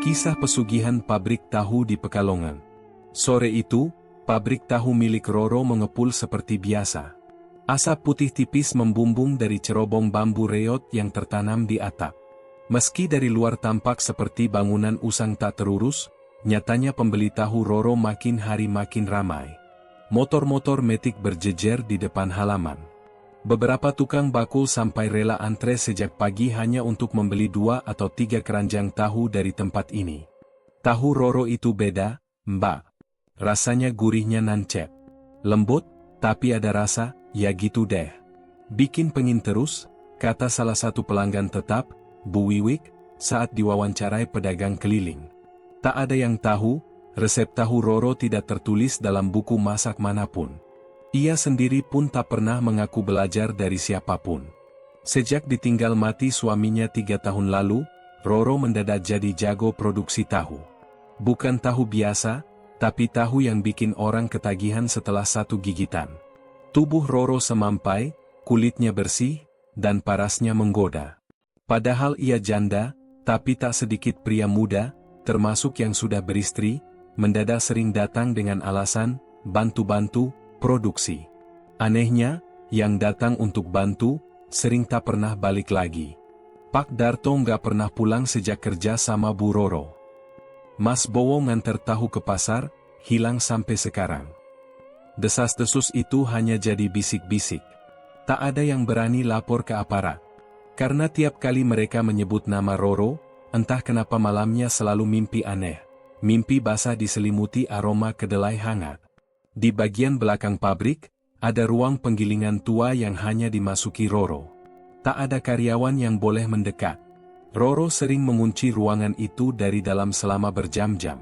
Kisah pesugihan pabrik tahu di Pekalongan. Sore itu, pabrik tahu milik Roro mengepul seperti biasa. Asap putih tipis membumbung dari cerobong bambu reot yang tertanam di atap. Meski dari luar tampak seperti bangunan usang tak terurus, nyatanya pembeli tahu Roro makin hari makin ramai. Motor-motor metik berjejer di depan halaman. Beberapa tukang bakul sampai rela antre sejak pagi hanya untuk membeli 2 atau 3 keranjang tahu dari tempat ini. Tahu Roro itu beda, Mbak. Rasanya gurihnya nancep. Lembut, tapi ada rasa, ya gitu deh. Bikin pengin terus, kata salah satu pelanggan tetap, Bu Wiwik, saat diwawancarai pedagang keliling. Tak ada yang tahu, resep tahu Roro tidak tertulis dalam buku masak manapun. Ia sendiri pun tak pernah mengaku belajar dari siapapun. Sejak ditinggal mati suaminya 3 tahun lalu, Roro mendadak jadi jago produksi tahu. Bukan tahu biasa, tapi tahu yang bikin orang ketagihan setelah 1 gigitan. Tubuh Roro semampai, kulitnya bersih, dan parasnya menggoda. Padahal ia janda, tapi tak sedikit pria muda, termasuk yang sudah beristri, mendadak sering datang dengan alasan, bantu-bantu, produksi. Anehnya, yang datang untuk bantu, sering tak pernah balik lagi. Pak Darto nggak pernah pulang sejak kerja sama Bu Roro. Mas Bowo nganter tahu ke pasar, hilang sampai sekarang. Desas-desus itu hanya jadi bisik-bisik. Tak ada yang berani lapor ke aparat. Karena tiap kali mereka menyebut nama Roro, entah kenapa malamnya selalu mimpi aneh. Mimpi basah diselimuti aroma kedelai hangat. Di bagian belakang pabrik, ada ruang penggilingan tua yang hanya dimasuki Roro. Tak ada karyawan yang boleh mendekat. Roro sering mengunci ruangan itu dari dalam selama berjam-jam.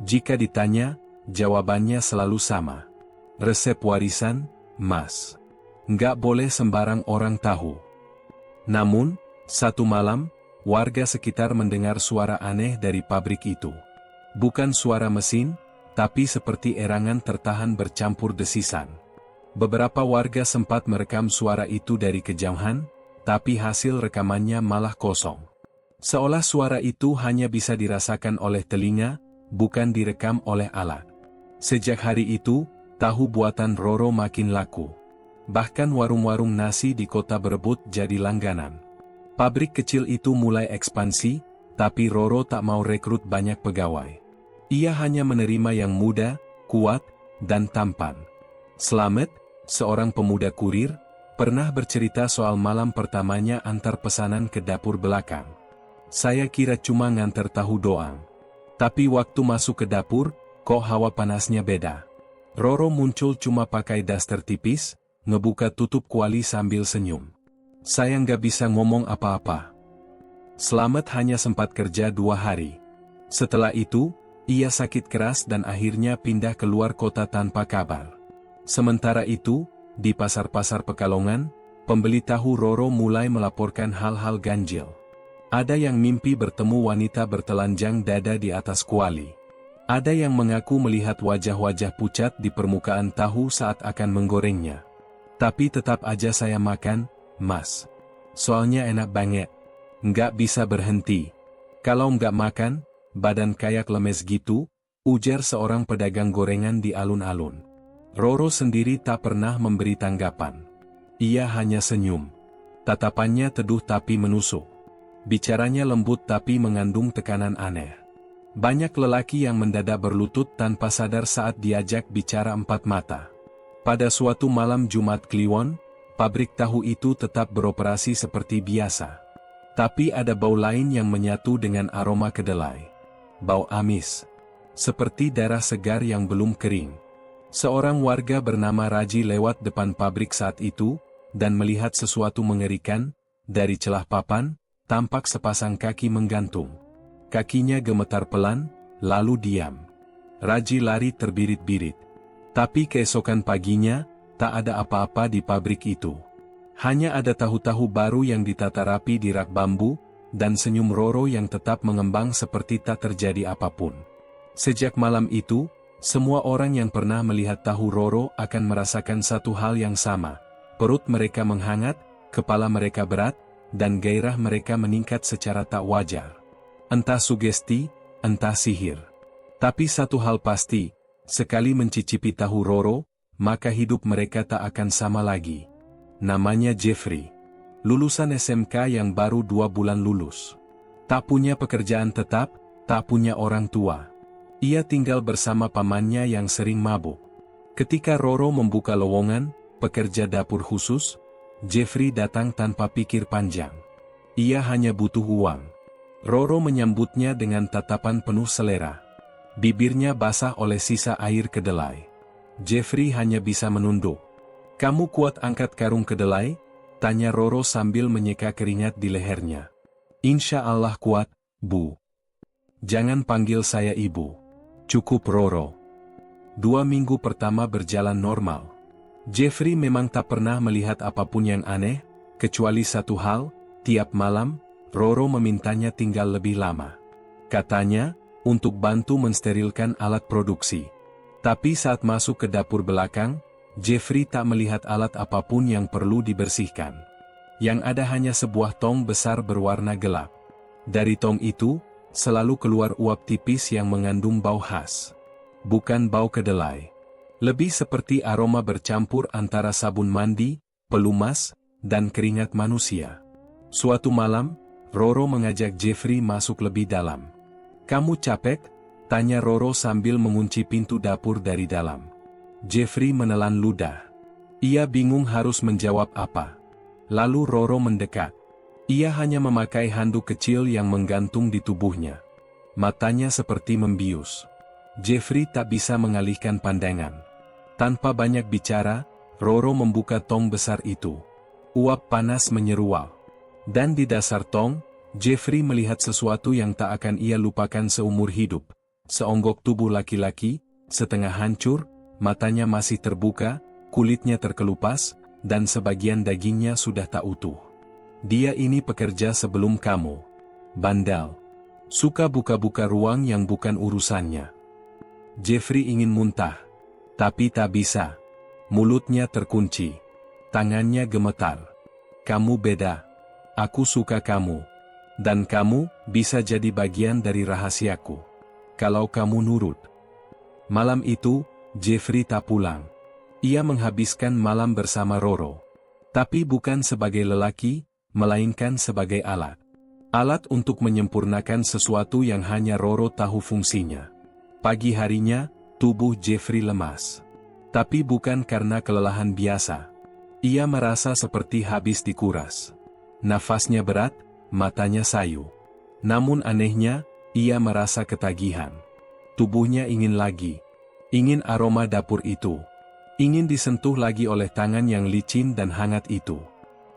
Jika ditanya, jawabannya selalu sama. Resep warisan, Mas. Nggak boleh sembarang orang tahu. Namun, satu malam, warga sekitar mendengar suara aneh dari pabrik itu. Bukan suara mesin, tapi seperti erangan tertahan bercampur desisan. Beberapa warga sempat merekam suara itu dari kejauhan, tapi hasil rekamannya malah kosong. Seolah suara itu hanya bisa dirasakan oleh telinga, bukan direkam oleh alat. Sejak hari itu, tahu buatan Roro makin laku. Bahkan warung-warung nasi di kota berebut jadi langganan. Pabrik kecil itu mulai ekspansi, tapi Roro tak mau rekrut banyak pegawai. Ia hanya menerima yang muda, kuat, dan tampan. Slamet, seorang pemuda kurir, pernah bercerita soal malam pertamanya antar pesanan ke dapur belakang. Saya kira cuma ngantar tahu doang. Tapi waktu masuk ke dapur, kok hawa panasnya beda. Roro muncul cuma pakai daster tipis, ngebuka tutup kuali sambil senyum. Saya nggak bisa ngomong apa-apa. Slamet hanya sempat kerja 2 hari. Setelah itu, ia sakit keras dan akhirnya pindah keluar kota tanpa kabar. Sementara itu, di pasar-pasar Pekalongan, pembeli tahu Roro mulai melaporkan hal-hal ganjil. Ada yang mimpi bertemu wanita bertelanjang dada di atas kuali. Ada yang mengaku melihat wajah-wajah pucat di permukaan tahu saat akan menggorengnya. Tapi tetap aja saya makan, Mas. Soalnya enak banget. Nggak bisa berhenti. Kalau nggak makan, badan kayak lemes gitu, ujar seorang pedagang gorengan di alun-alun. Roro sendiri tak pernah memberi tanggapan. Ia hanya senyum. Tatapannya teduh tapi menusuk. Bicaranya lembut tapi mengandung tekanan aneh. Banyak lelaki yang mendadak berlutut tanpa sadar saat diajak bicara 4 mata. Pada suatu malam Jumat Kliwon, pabrik tahu itu tetap beroperasi seperti biasa. Tapi ada bau lain yang menyatu dengan aroma kedelai. Bau amis. Seperti darah segar yang belum kering. Seorang warga bernama Raji lewat depan pabrik saat itu, dan melihat sesuatu mengerikan. Dari celah papan, tampak sepasang kaki menggantung. Kakinya gemetar pelan, lalu diam. Raji lari terbirit-birit. Tapi keesokan paginya, tak ada apa-apa di pabrik itu. Hanya ada tahu-tahu baru yang ditata rapi di rak bambu, dan senyum Roro yang tetap mengembang seperti tak terjadi apapun. Sejak malam itu, semua orang yang pernah melihat tahu Roro akan merasakan satu hal yang sama. Perut mereka menghangat, kepala mereka berat, dan gairah mereka meningkat secara tak wajar. Entah sugesti, entah sihir. Tapi satu hal pasti, sekali mencicipi tahu Roro, maka hidup mereka tak akan sama lagi. Namanya Jeffrey. Lulusan SMK yang baru 2 bulan lulus. Tak punya pekerjaan tetap, tak punya orang tua. Ia tinggal bersama pamannya yang sering mabuk. Ketika Roro membuka lowongan, pekerja dapur khusus, Jeffrey datang tanpa pikir panjang. Ia hanya butuh uang. Roro menyambutnya dengan tatapan penuh selera. Bibirnya basah oleh sisa air kedelai. Jeffrey hanya bisa menunduk. "Kamu kuat angkat karung kedelai?" tanya Roro sambil menyeka keringat di lehernya. "Insya Allah kuat, Bu." "Jangan panggil saya Ibu. Cukup Roro." 2 minggu pertama berjalan normal. Jeffrey memang tak pernah melihat apapun yang aneh, kecuali satu hal, tiap malam, Roro memintanya tinggal lebih lama. Katanya, untuk bantu mensterilkan alat produksi. Tapi saat masuk ke dapur belakang, Jeffrey tak melihat alat apapun yang perlu dibersihkan. Yang ada hanya sebuah tong besar berwarna gelap. Dari tong itu, selalu keluar uap tipis yang mengandung bau khas. Bukan bau kedelai. Lebih seperti aroma bercampur antara sabun mandi, pelumas, dan keringat manusia. Suatu malam, Roro mengajak Jeffrey masuk lebih dalam. "Kamu capek?" tanya Roro sambil mengunci pintu dapur dari dalam. Jeffrey menelan ludah. Ia bingung harus menjawab apa. Lalu Roro mendekat. Ia hanya memakai handuk kecil yang menggantung di tubuhnya. Matanya seperti membius. Jeffrey tak bisa mengalihkan pandangan. Tanpa banyak bicara, Roro membuka tong besar itu. Uap panas menyeruak. Dan di dasar tong, Jeffrey melihat sesuatu yang tak akan ia lupakan seumur hidup. Seonggok tubuh laki-laki, setengah hancur, matanya masih terbuka, kulitnya terkelupas, dan sebagian dagingnya sudah tak utuh. "Dia ini pekerja sebelum kamu. Bandal. Suka buka-buka ruang yang bukan urusannya." Jeffrey ingin muntah. Tapi tak bisa. Mulutnya terkunci. Tangannya gemetar. "Kamu beda. Aku suka kamu. Dan kamu bisa jadi bagian dari rahasiaku. Kalau kamu nurut." Malam itu, Jeffrey tak pulang. Ia menghabiskan malam bersama Roro. Tapi bukan sebagai lelaki, melainkan sebagai alat. Alat untuk menyempurnakan sesuatu yang hanya Roro tahu fungsinya. Pagi harinya, tubuh Jeffrey lemas. Tapi bukan karena kelelahan biasa. Ia merasa seperti habis dikuras. Nafasnya berat, matanya sayu. Namun anehnya, ia merasa ketagihan. Tubuhnya ingin lagi. Ingin aroma dapur itu. Ingin disentuh lagi oleh tangan yang licin dan hangat itu.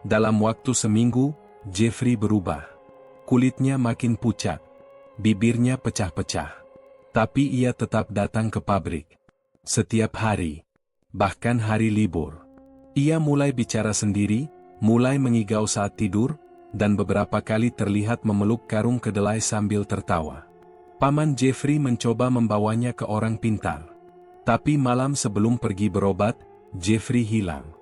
Dalam waktu seminggu, Jeffrey berubah. Kulitnya makin pucat. Bibirnya pecah-pecah. Tapi ia tetap datang ke pabrik. Setiap hari. Bahkan hari libur. Ia mulai bicara sendiri, mulai mengigau saat tidur, dan beberapa kali terlihat memeluk karung kedelai sambil tertawa. Paman Jeffrey mencoba membawanya ke orang pintar. Tapi malam sebelum pergi berobat, Jeffrey hilang.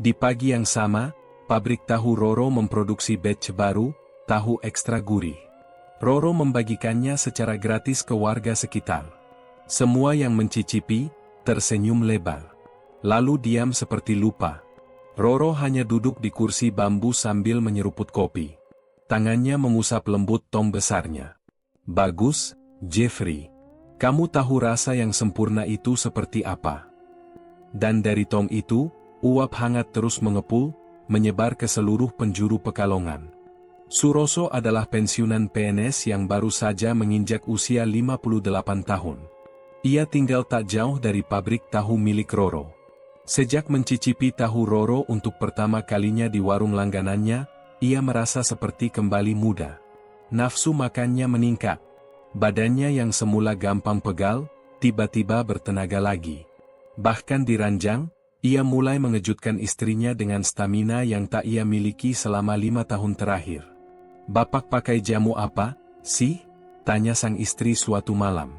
Di pagi yang sama, pabrik tahu Roro memproduksi batch baru, tahu ekstra gurih. Roro membagikannya secara gratis ke warga sekitar. Semua yang mencicipi, tersenyum lebar. Lalu diam seperti lupa. Roro hanya duduk di kursi bambu sambil menyeruput kopi. Tangannya mengusap lembut tong besarnya. "Bagus, Jeffrey. Kamu tahu rasa yang sempurna itu seperti apa." Dan dari tong itu, uap hangat terus mengepul, menyebar ke seluruh penjuru Pekalongan. Suroso adalah pensiunan PNS yang baru saja menginjak usia 58 tahun. Ia tinggal tak jauh dari pabrik tahu milik Roro. Sejak mencicipi tahu Roro untuk pertama kalinya di warung langganannya, ia merasa seperti kembali muda. Nafsu makannya meningkat. Badannya yang semula gampang pegal, tiba-tiba bertenaga lagi. Bahkan di ranjang, ia mulai mengejutkan istrinya dengan stamina yang tak ia miliki selama 5 tahun terakhir. "Bapak pakai jamu apa, sih?" tanya sang istri suatu malam.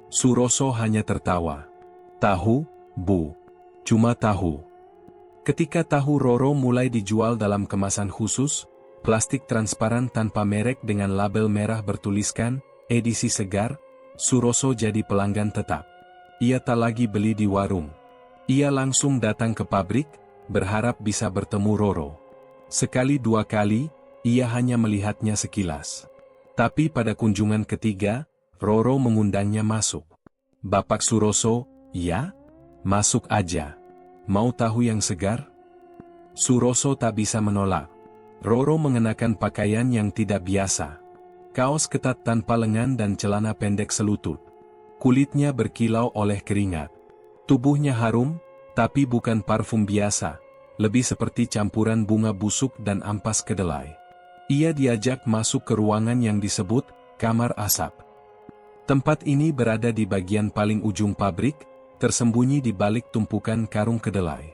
Suroso hanya tertawa. "Tahu, Bu. Cuma tahu." Ketika tahu Roro mulai dijual dalam kemasan khusus, plastik transparan tanpa merek dengan label merah bertuliskan, "Edisi segar", Suroso jadi pelanggan tetap. Ia tak lagi beli di warung. Ia langsung datang ke pabrik, berharap bisa bertemu Roro. Sekali dua kali, ia hanya melihatnya sekilas. Tapi pada kunjungan ketiga, Roro mengundangnya masuk. "Bapak Suroso, ya? Masuk aja. Mau tahu yang segar?" Suroso tak bisa menolak. Roro mengenakan pakaian yang tidak biasa. Kaos ketat tanpa lengan dan celana pendek selutut. Kulitnya berkilau oleh keringat. Tubuhnya harum, tapi bukan parfum biasa, lebih seperti campuran bunga busuk dan ampas kedelai. Ia diajak masuk ke ruangan yang disebut kamar asap. Tempat ini berada di bagian paling ujung pabrik, tersembunyi di balik tumpukan karung kedelai.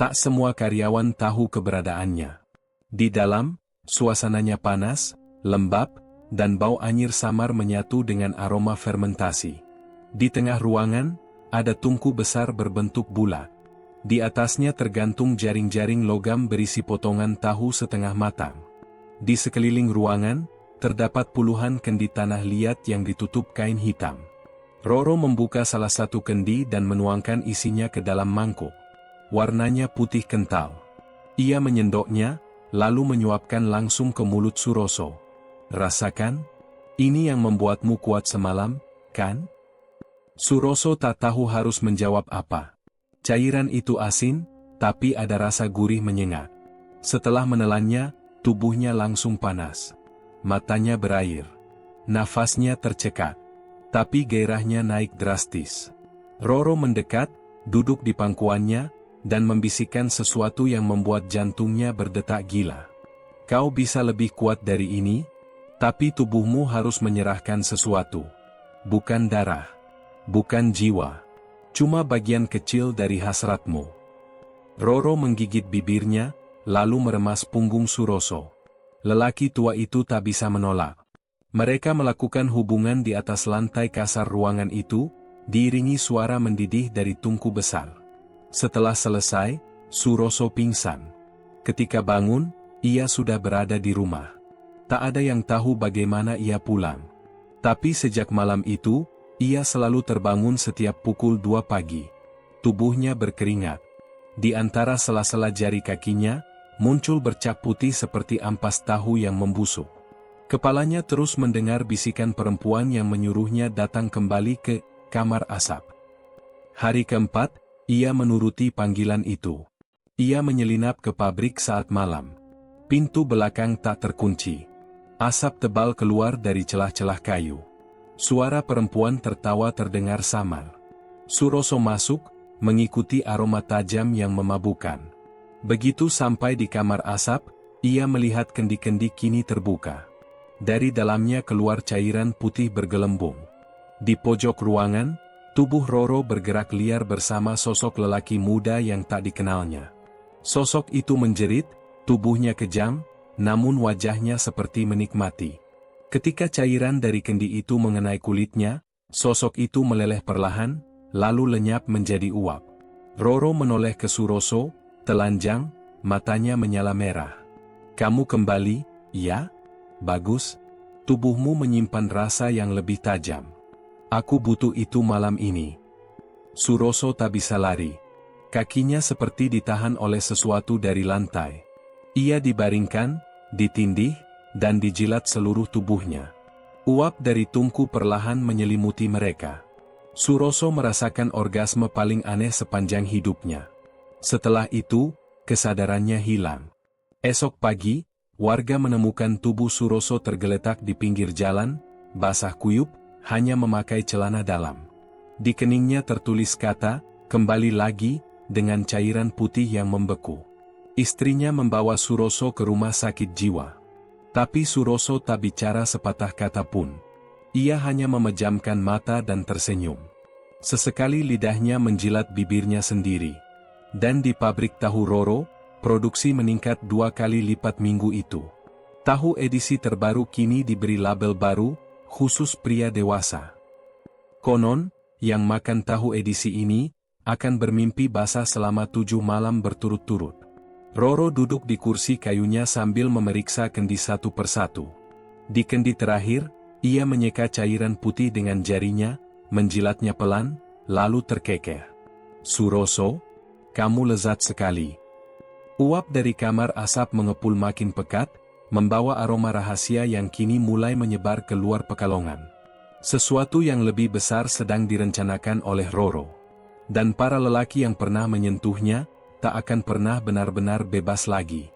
Tak semua karyawan tahu keberadaannya. Di dalam, suasananya panas, lembab, dan bau anyir samar menyatu dengan aroma fermentasi. Di tengah ruangan, ada tungku besar berbentuk bulat. Di atasnya tergantung jaring-jaring logam berisi potongan tahu setengah matang. Di sekeliling ruangan, terdapat puluhan kendi tanah liat yang ditutup kain hitam. Roro membuka salah satu kendi dan menuangkan isinya ke dalam mangkuk. Warnanya putih kental. Ia menyendoknya, lalu menyuapkan langsung ke mulut Suroso. "Rasakan? Ini yang membuatmu kuat semalam, kan?" Suroso tak tahu harus menjawab apa. Cairan itu asin, tapi ada rasa gurih menyengat. Setelah menelannya, tubuhnya langsung panas. Matanya berair. Nafasnya tercekat. Tapi gairahnya naik drastis. Roro mendekat, duduk di pangkuannya, dan membisikkan sesuatu yang membuat jantungnya berdetak gila. "Kau bisa lebih kuat dari ini, tapi tubuhmu harus menyerahkan sesuatu. Bukan darah. Bukan jiwa. Cuma bagian kecil dari hasratmu." Roro menggigit bibirnya, lalu meremas punggung Suroso. Lelaki tua itu tak bisa menolak. Mereka melakukan hubungan di atas lantai kasar ruangan itu, diiringi suara mendidih dari tungku besar. Setelah selesai, Suroso pingsan. Ketika bangun, ia sudah berada di rumah. Tak ada yang tahu bagaimana ia pulang. Tapi sejak malam itu, ia selalu terbangun setiap pukul 2 pagi. Tubuhnya berkeringat. Di antara sela-sela jari kakinya, muncul bercak putih seperti ampas tahu yang membusuk. Kepalanya terus mendengar bisikan perempuan yang menyuruhnya datang kembali ke kamar asap. Hari keempat, ia menuruti panggilan itu. Ia menyelinap ke pabrik saat malam. Pintu belakang tak terkunci. Asap tebal keluar dari celah-celah kayu. Suara perempuan tertawa terdengar samar. Suroso masuk, mengikuti aroma tajam yang memabukkan. Begitu sampai di kamar asap, ia melihat kendi-kendi kini terbuka. Dari dalamnya keluar cairan putih bergelembung. Di pojok ruangan, tubuh Roro bergerak liar bersama sosok lelaki muda yang tak dikenalnya. Sosok itu menjerit, tubuhnya kejam, namun wajahnya seperti menikmati. Ketika cairan dari kendi itu mengenai kulitnya, sosok itu meleleh perlahan, lalu lenyap menjadi uap. Roro menoleh ke Suroso, telanjang, matanya menyala merah. "Kamu kembali, ya? Bagus. Tubuhmu menyimpan rasa yang lebih tajam. Aku butuh itu malam ini." Suroso tak bisa lari. Kakinya seperti ditahan oleh sesuatu dari lantai. Ia dibaringkan, ditindih, dan dijilat seluruh tubuhnya. Uap dari tungku perlahan menyelimuti mereka. Suroso merasakan orgasme paling aneh sepanjang hidupnya. Setelah itu, kesadarannya hilang. Esok pagi, warga menemukan tubuh Suroso tergeletak di pinggir jalan, basah kuyup, hanya memakai celana dalam. Di keningnya tertulis kata, "Kembali lagi," dengan cairan putih yang membeku. Istrinya membawa Suroso ke rumah sakit jiwa. Tapi Suroso tak bicara sepatah kata pun. Ia hanya memejamkan mata dan tersenyum. Sesekali lidahnya menjilat bibirnya sendiri. Dan di pabrik tahu Roro, produksi meningkat 2 kali lipat minggu itu. Tahu edisi terbaru kini diberi label baru, khusus pria dewasa. Konon, yang makan tahu edisi ini, akan bermimpi basah selama 7 malam berturut-turut. Roro duduk di kursi kayunya sambil memeriksa kendi satu persatu. Di kendi terakhir, Ia menyeka cairan putih dengan jarinya, menjilatnya pelan, lalu terkekeh. Suroso, kamu lezat sekali. Uap dari kamar asap mengepul makin pekat, membawa aroma rahasia yang kini mulai menyebar keluar Pekalongan. Sesuatu yang lebih besar sedang direncanakan oleh Roro. Dan para lelaki yang pernah menyentuhnya, tak akan pernah benar-benar bebas lagi.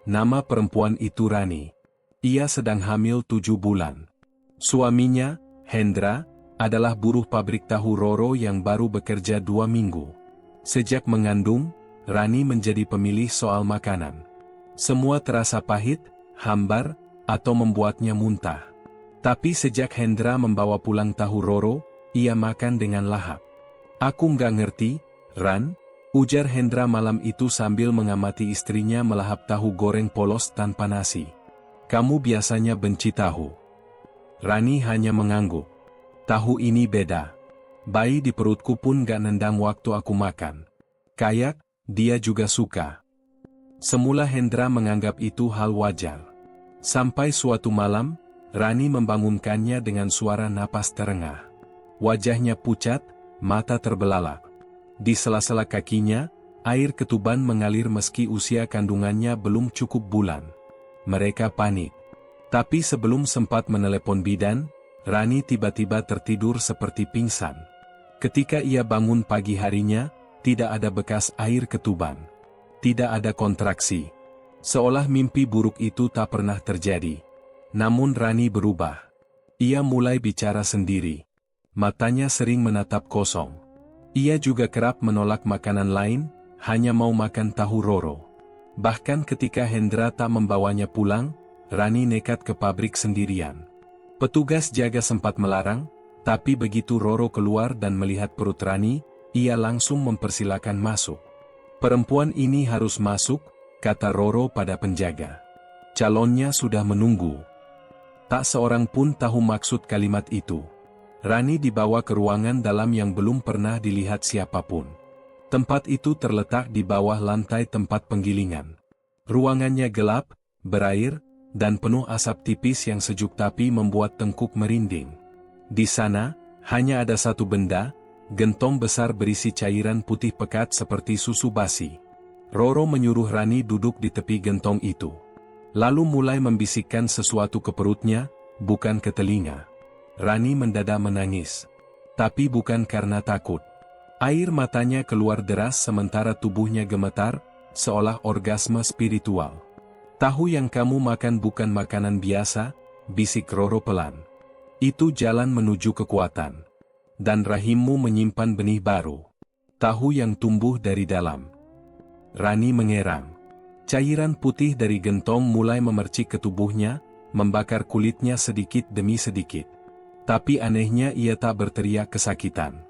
Nama perempuan itu Rani. Ia sedang hamil 7 bulan. Suaminya, Hendra, adalah buruh pabrik tahu Roro yang baru bekerja 2 minggu. Sejak mengandung, Rani menjadi pemilih soal makanan. Semua terasa pahit, hambar, atau membuatnya muntah. Tapi sejak Hendra membawa pulang tahu Roro, ia makan dengan lahap. Aku nggak ngerti, Ran, ujar Hendra malam itu sambil mengamati istrinya melahap tahu goreng polos tanpa nasi. Kamu biasanya benci tahu. Rani hanya mengangguk. Tahu ini beda. Bayi di perutku pun gak nendang waktu aku makan. Kayak, dia juga suka. Semula Hendra menganggap itu hal wajar. Sampai suatu malam, Rani membangunkannya dengan suara napas terengah. Wajahnya pucat, mata terbelalak. Di sela-sela kakinya, air ketuban mengalir meski usia kandungannya belum cukup bulan. Mereka panik. Tapi sebelum sempat menelepon bidan, Rani tiba-tiba tertidur seperti pingsan. Ketika ia bangun pagi harinya, tidak ada bekas air ketuban. Tidak ada kontraksi. Seolah mimpi buruk itu tak pernah terjadi. Namun Rani berubah. Ia mulai bicara sendiri. Matanya sering menatap kosong. Ia juga kerap menolak makanan lain, hanya mau makan tahu Roro. Bahkan ketika Hendra tak membawanya pulang, Rani nekat ke pabrik sendirian. Petugas jaga sempat melarang, tapi begitu Roro keluar dan melihat perut Rani, ia langsung mempersilakan masuk. Perempuan ini harus masuk, kata Roro pada penjaga. Calonnya sudah menunggu. Tak seorang pun tahu maksud kalimat itu. Rani dibawa ke ruangan dalam yang belum pernah dilihat siapapun. Tempat itu terletak di bawah lantai tempat penggilingan. Ruangannya gelap, berair, dan penuh asap tipis yang sejuk tapi membuat tengkuk merinding. Di sana, hanya ada satu benda, gentong besar berisi cairan putih pekat seperti susu basi. Roro menyuruh Rani duduk di tepi gentong itu. Lalu mulai membisikkan sesuatu ke perutnya, bukan ke telinga. Rani mendadak menangis. Tapi bukan karena takut. Air matanya keluar deras sementara tubuhnya gemetar, seolah orgasme spiritual. Tahu yang kamu makan bukan makanan biasa, bisik Roro pelan. Itu jalan menuju kekuatan. Dan rahimmu menyimpan benih baru. Tahu yang tumbuh dari dalam. Rani mengerang. Cairan putih dari gentong mulai memercik ke tubuhnya, membakar kulitnya sedikit demi sedikit. Tapi anehnya ia tak berteriak kesakitan.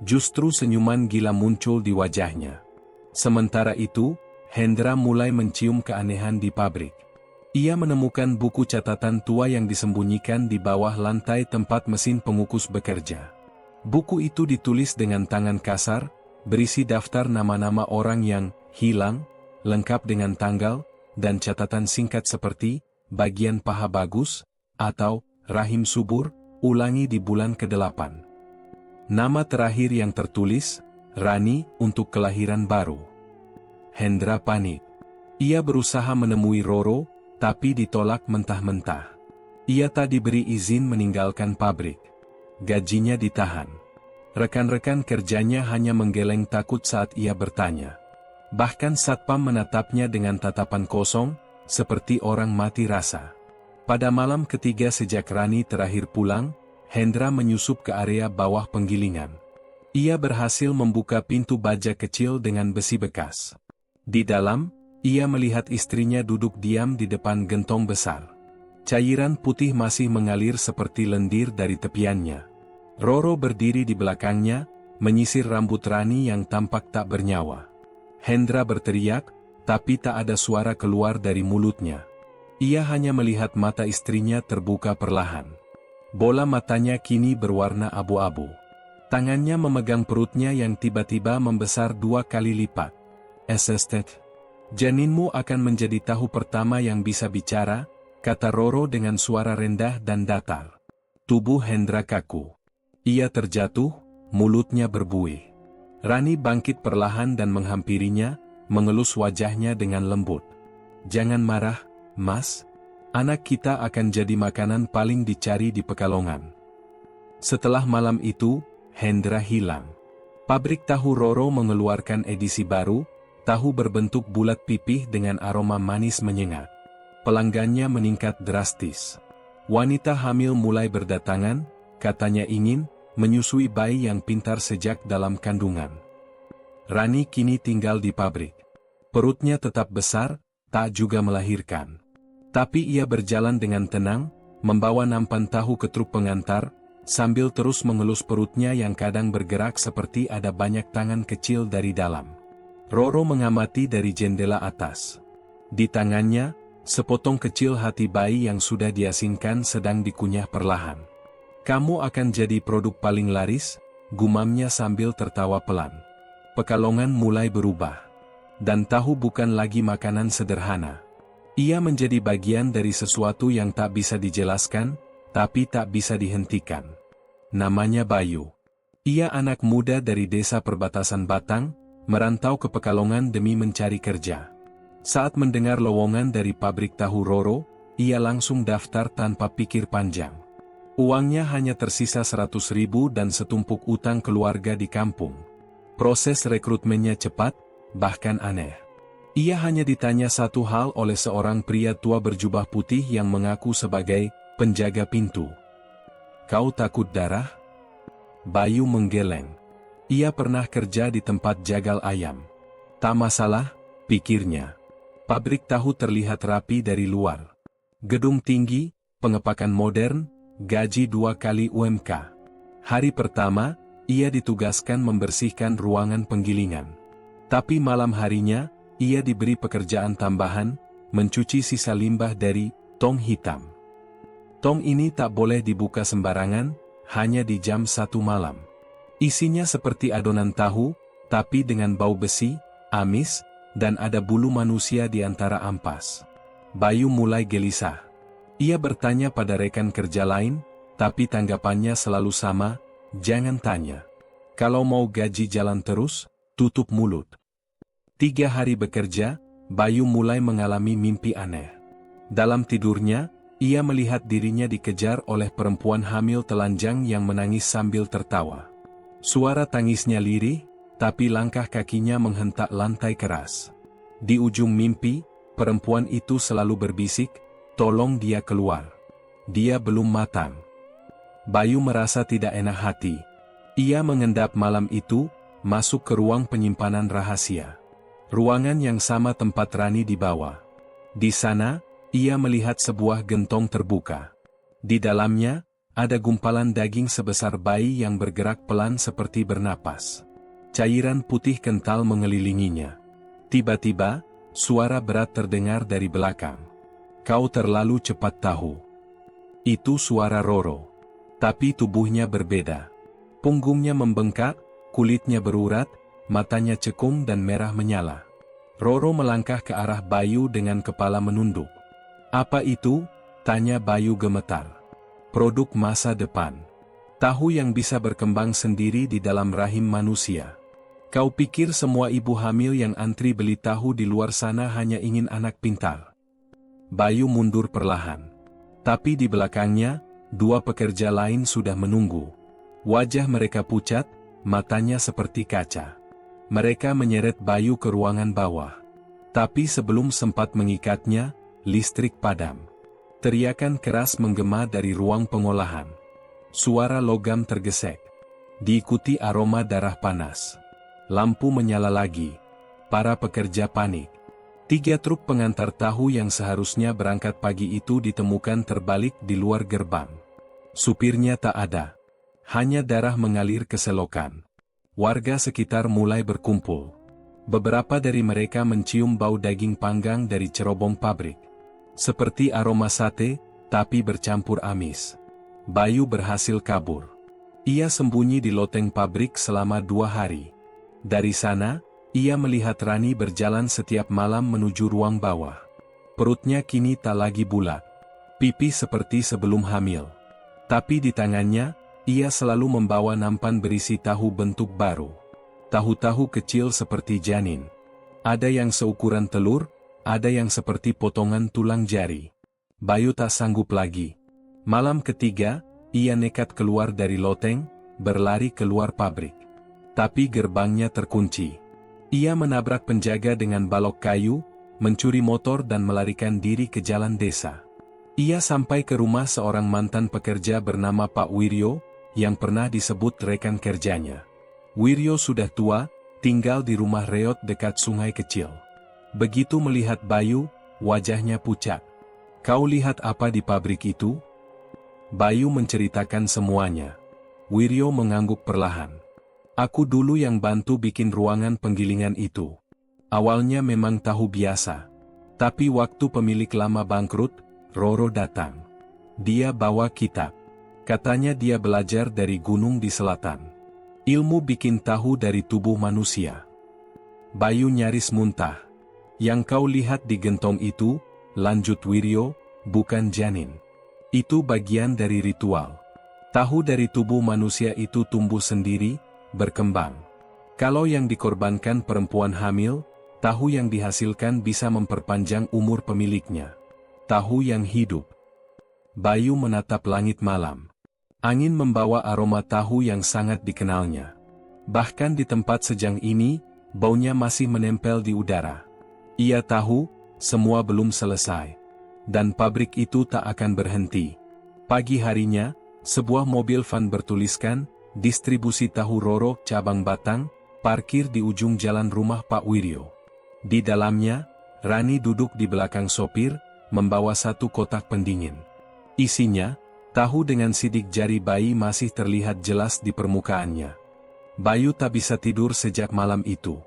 Justru senyuman gila muncul di wajahnya. Sementara itu, Hendra mulai mencium keanehan di pabrik. Ia menemukan buku catatan tua yang disembunyikan di bawah lantai tempat mesin pengukus bekerja. Buku itu ditulis dengan tangan kasar, berisi daftar nama-nama orang yang hilang, lengkap dengan tanggal, dan catatan singkat seperti, bagian paha bagus, atau, rahim subur, ulangi di bulan ke-8. Nama terakhir yang tertulis, Rani, untuk kelahiran baru. Hendra panik. Ia berusaha menemui Roro, tapi ditolak mentah-mentah. Ia tak diberi izin meninggalkan pabrik. Gajinya ditahan. Rekan-rekan kerjanya hanya menggeleng takut saat ia bertanya. Bahkan satpam menatapnya dengan tatapan kosong, seperti orang mati rasa. Pada malam ketiga sejak Rani terakhir pulang, Hendra menyusup ke area bawah penggilingan. Ia berhasil membuka pintu baja kecil dengan besi bekas. Di dalam, ia melihat istrinya duduk diam di depan gentong besar. Cairan putih masih mengalir seperti lendir dari tepiannya. Roro berdiri di belakangnya, menyisir rambut Rani yang tampak tak bernyawa. Hendra berteriak, tapi tak ada suara keluar dari mulutnya. Ia hanya melihat mata istrinya terbuka perlahan. Bola matanya kini berwarna abu-abu. Tangannya memegang perutnya yang tiba-tiba membesar 2 kali lipat. "Esestet, janinmu akan menjadi tahu pertama yang bisa bicara," kata Roro dengan suara rendah dan datar. Tubuh Hendra kaku. Ia terjatuh, mulutnya berbuih. Rani bangkit perlahan dan menghampirinya, mengelus wajahnya dengan lembut. "Jangan marah, Mas. Anak kita akan jadi makanan paling dicari di Pekalongan." Setelah malam itu, Hendra hilang. Pabrik tahu Roro mengeluarkan edisi baru, tahu berbentuk bulat pipih dengan aroma manis menyengat. Pelanggannya meningkat drastis. Wanita hamil mulai berdatangan, katanya ingin menyusui bayi yang pintar sejak dalam kandungan. Rani kini tinggal di pabrik. Perutnya tetap besar, tak juga melahirkan. Tapi ia berjalan dengan tenang, membawa nampan tahu ke truk pengantar, sambil terus mengelus perutnya yang kadang bergerak seperti ada banyak tangan kecil dari dalam. Roro mengamati dari jendela atas. Di tangannya, sepotong kecil hati bayi yang sudah diasinkan sedang dikunyah perlahan. "Kamu akan jadi produk paling laris," gumamnya sambil tertawa pelan. Pekalongan mulai berubah. Dan tahu bukan lagi makanan sederhana. Ia menjadi bagian dari sesuatu yang tak bisa dijelaskan, tapi tak bisa dihentikan. Namanya Bayu. Ia anak muda dari desa perbatasan Batang, merantau ke Pekalongan demi mencari kerja. Saat mendengar lowongan dari pabrik tahu Roro, ia langsung daftar tanpa pikir panjang. Uangnya hanya tersisa 100.000 dan setumpuk utang keluarga di kampung. Proses rekrutmennya cepat, bahkan aneh. Ia hanya ditanya satu hal oleh seorang pria tua berjubah putih yang mengaku sebagai penjaga pintu. "Kau takut darah?" Bayu menggeleng. Ia pernah kerja di tempat jagal ayam. Tak masalah, pikirnya. Pabrik tahu terlihat rapi dari luar. Gedung tinggi, pengepakan modern, gaji 2 kali UMK. Hari pertama, ia ditugaskan membersihkan ruangan penggilingan. Tapi malam harinya, ia diberi pekerjaan tambahan, mencuci sisa limbah dari tong hitam. Tong ini tak boleh dibuka sembarangan, hanya di jam 1 malam. Isinya seperti adonan tahu, tapi dengan bau besi, amis, dan ada bulu manusia di antara ampas. Bayu mulai gelisah. Ia bertanya pada rekan kerja lain, tapi tanggapannya selalu sama, "Jangan tanya. Kalau mau gaji jalan terus, tutup mulut." 3 hari bekerja, Bayu mulai mengalami mimpi aneh. Dalam tidurnya, ia melihat dirinya dikejar oleh perempuan hamil telanjang yang menangis sambil tertawa. Suara tangisnya lirih, tapi langkah kakinya menghentak lantai keras. Di ujung mimpi, perempuan itu selalu berbisik, "Tolong dia keluar. Dia belum matang." Bayu merasa tidak enak hati. Ia mengendap malam itu, masuk ke ruang penyimpanan rahasia. Ruangan yang sama tempat Rani dibawa. Di sana, ia melihat sebuah gentong terbuka. Di dalamnya, ada gumpalan daging sebesar bayi yang bergerak pelan seperti bernapas. Cairan putih kental mengelilinginya. Tiba-tiba, suara berat terdengar dari belakang. "Kau terlalu cepat tahu." Itu suara Roro. Tapi tubuhnya berbeda. Punggungnya membengkak, kulitnya berurat, matanya cekung dan merah menyala. Roro melangkah ke arah Bayu dengan kepala menunduk. "Apa itu?" tanya Bayu gemetar. "Produk masa depan. Tahu yang bisa berkembang sendiri di dalam rahim manusia. Kau pikir semua ibu hamil yang antri beli tahu di luar sana hanya ingin anak pintar?" Bayu mundur perlahan. Tapi di belakangnya, 2 pekerja lain sudah menunggu. Wajah mereka pucat, matanya seperti kaca. Mereka menyeret Bayu ke ruangan bawah. Tapi sebelum sempat mengikatnya, listrik padam. Teriakan keras menggema dari ruang pengolahan. Suara logam tergesek. Diikuti aroma darah panas. Lampu menyala lagi. Para pekerja panik. 3 truk pengantar tahu yang seharusnya berangkat pagi itu ditemukan terbalik di luar gerbang. Supirnya tak ada. Hanya darah mengalir ke selokan. Warga sekitar mulai berkumpul. Beberapa dari mereka mencium bau daging panggang dari cerobong pabrik. Seperti aroma sate, tapi bercampur amis. Bayu berhasil kabur. Ia sembunyi di loteng pabrik selama 2 hari. Dari sana, ia melihat Rani berjalan setiap malam menuju ruang bawah. Perutnya kini tak lagi bulat. Pipi seperti sebelum hamil. Tapi di tangannya, ia selalu membawa nampan berisi tahu bentuk baru. Tahu-tahu kecil seperti janin. Ada yang seukuran telur, ada yang seperti potongan tulang jari. Bayu tak sanggup lagi. Malam ketiga, ia nekat keluar dari loteng, berlari keluar pabrik. Tapi gerbangnya terkunci. Ia menabrak penjaga dengan balok kayu, mencuri motor dan melarikan diri ke jalan desa. Ia sampai ke rumah seorang mantan pekerja bernama Pak Wiryo, yang pernah disebut rekan kerjanya. Wiryo sudah tua, tinggal di rumah reot dekat sungai kecil. Begitu melihat Bayu, wajahnya pucat. "Kau lihat apa di pabrik itu?" Bayu menceritakan semuanya. Wiryo mengangguk perlahan. "Aku dulu yang bantu bikin ruangan penggilingan itu. Awalnya memang tahu biasa. Tapi waktu pemilik lama bangkrut, Roro datang. Dia bawa kitab. Katanya dia belajar dari gunung di selatan. Ilmu bikin tahu dari tubuh manusia." Bayu nyaris muntah. "Yang kau lihat di gentong itu," lanjut Wiryo, "bukan janin. Itu bagian dari ritual. Tahu dari tubuh manusia itu tumbuh sendiri, berkembang. Kalau yang dikorbankan perempuan hamil, tahu yang dihasilkan bisa memperpanjang umur pemiliknya. Tahu yang hidup." Bayu menatap langit malam. Angin membawa aroma tahu yang sangat dikenalnya. Bahkan di tempat sejang ini, baunya masih menempel di udara. Ia tahu, semua belum selesai. Dan pabrik itu tak akan berhenti. Pagi harinya, sebuah mobil van bertuliskan, "Distribusi Tahu Roro Cabang Batang," parkir di ujung jalan rumah Pak Wiryo. Di dalamnya, Rani duduk di belakang sopir, membawa satu kotak pendingin. Isinya, tahu dengan sidik jari bayi masih terlihat jelas di permukaannya. Bayu tak bisa tidur sejak malam itu.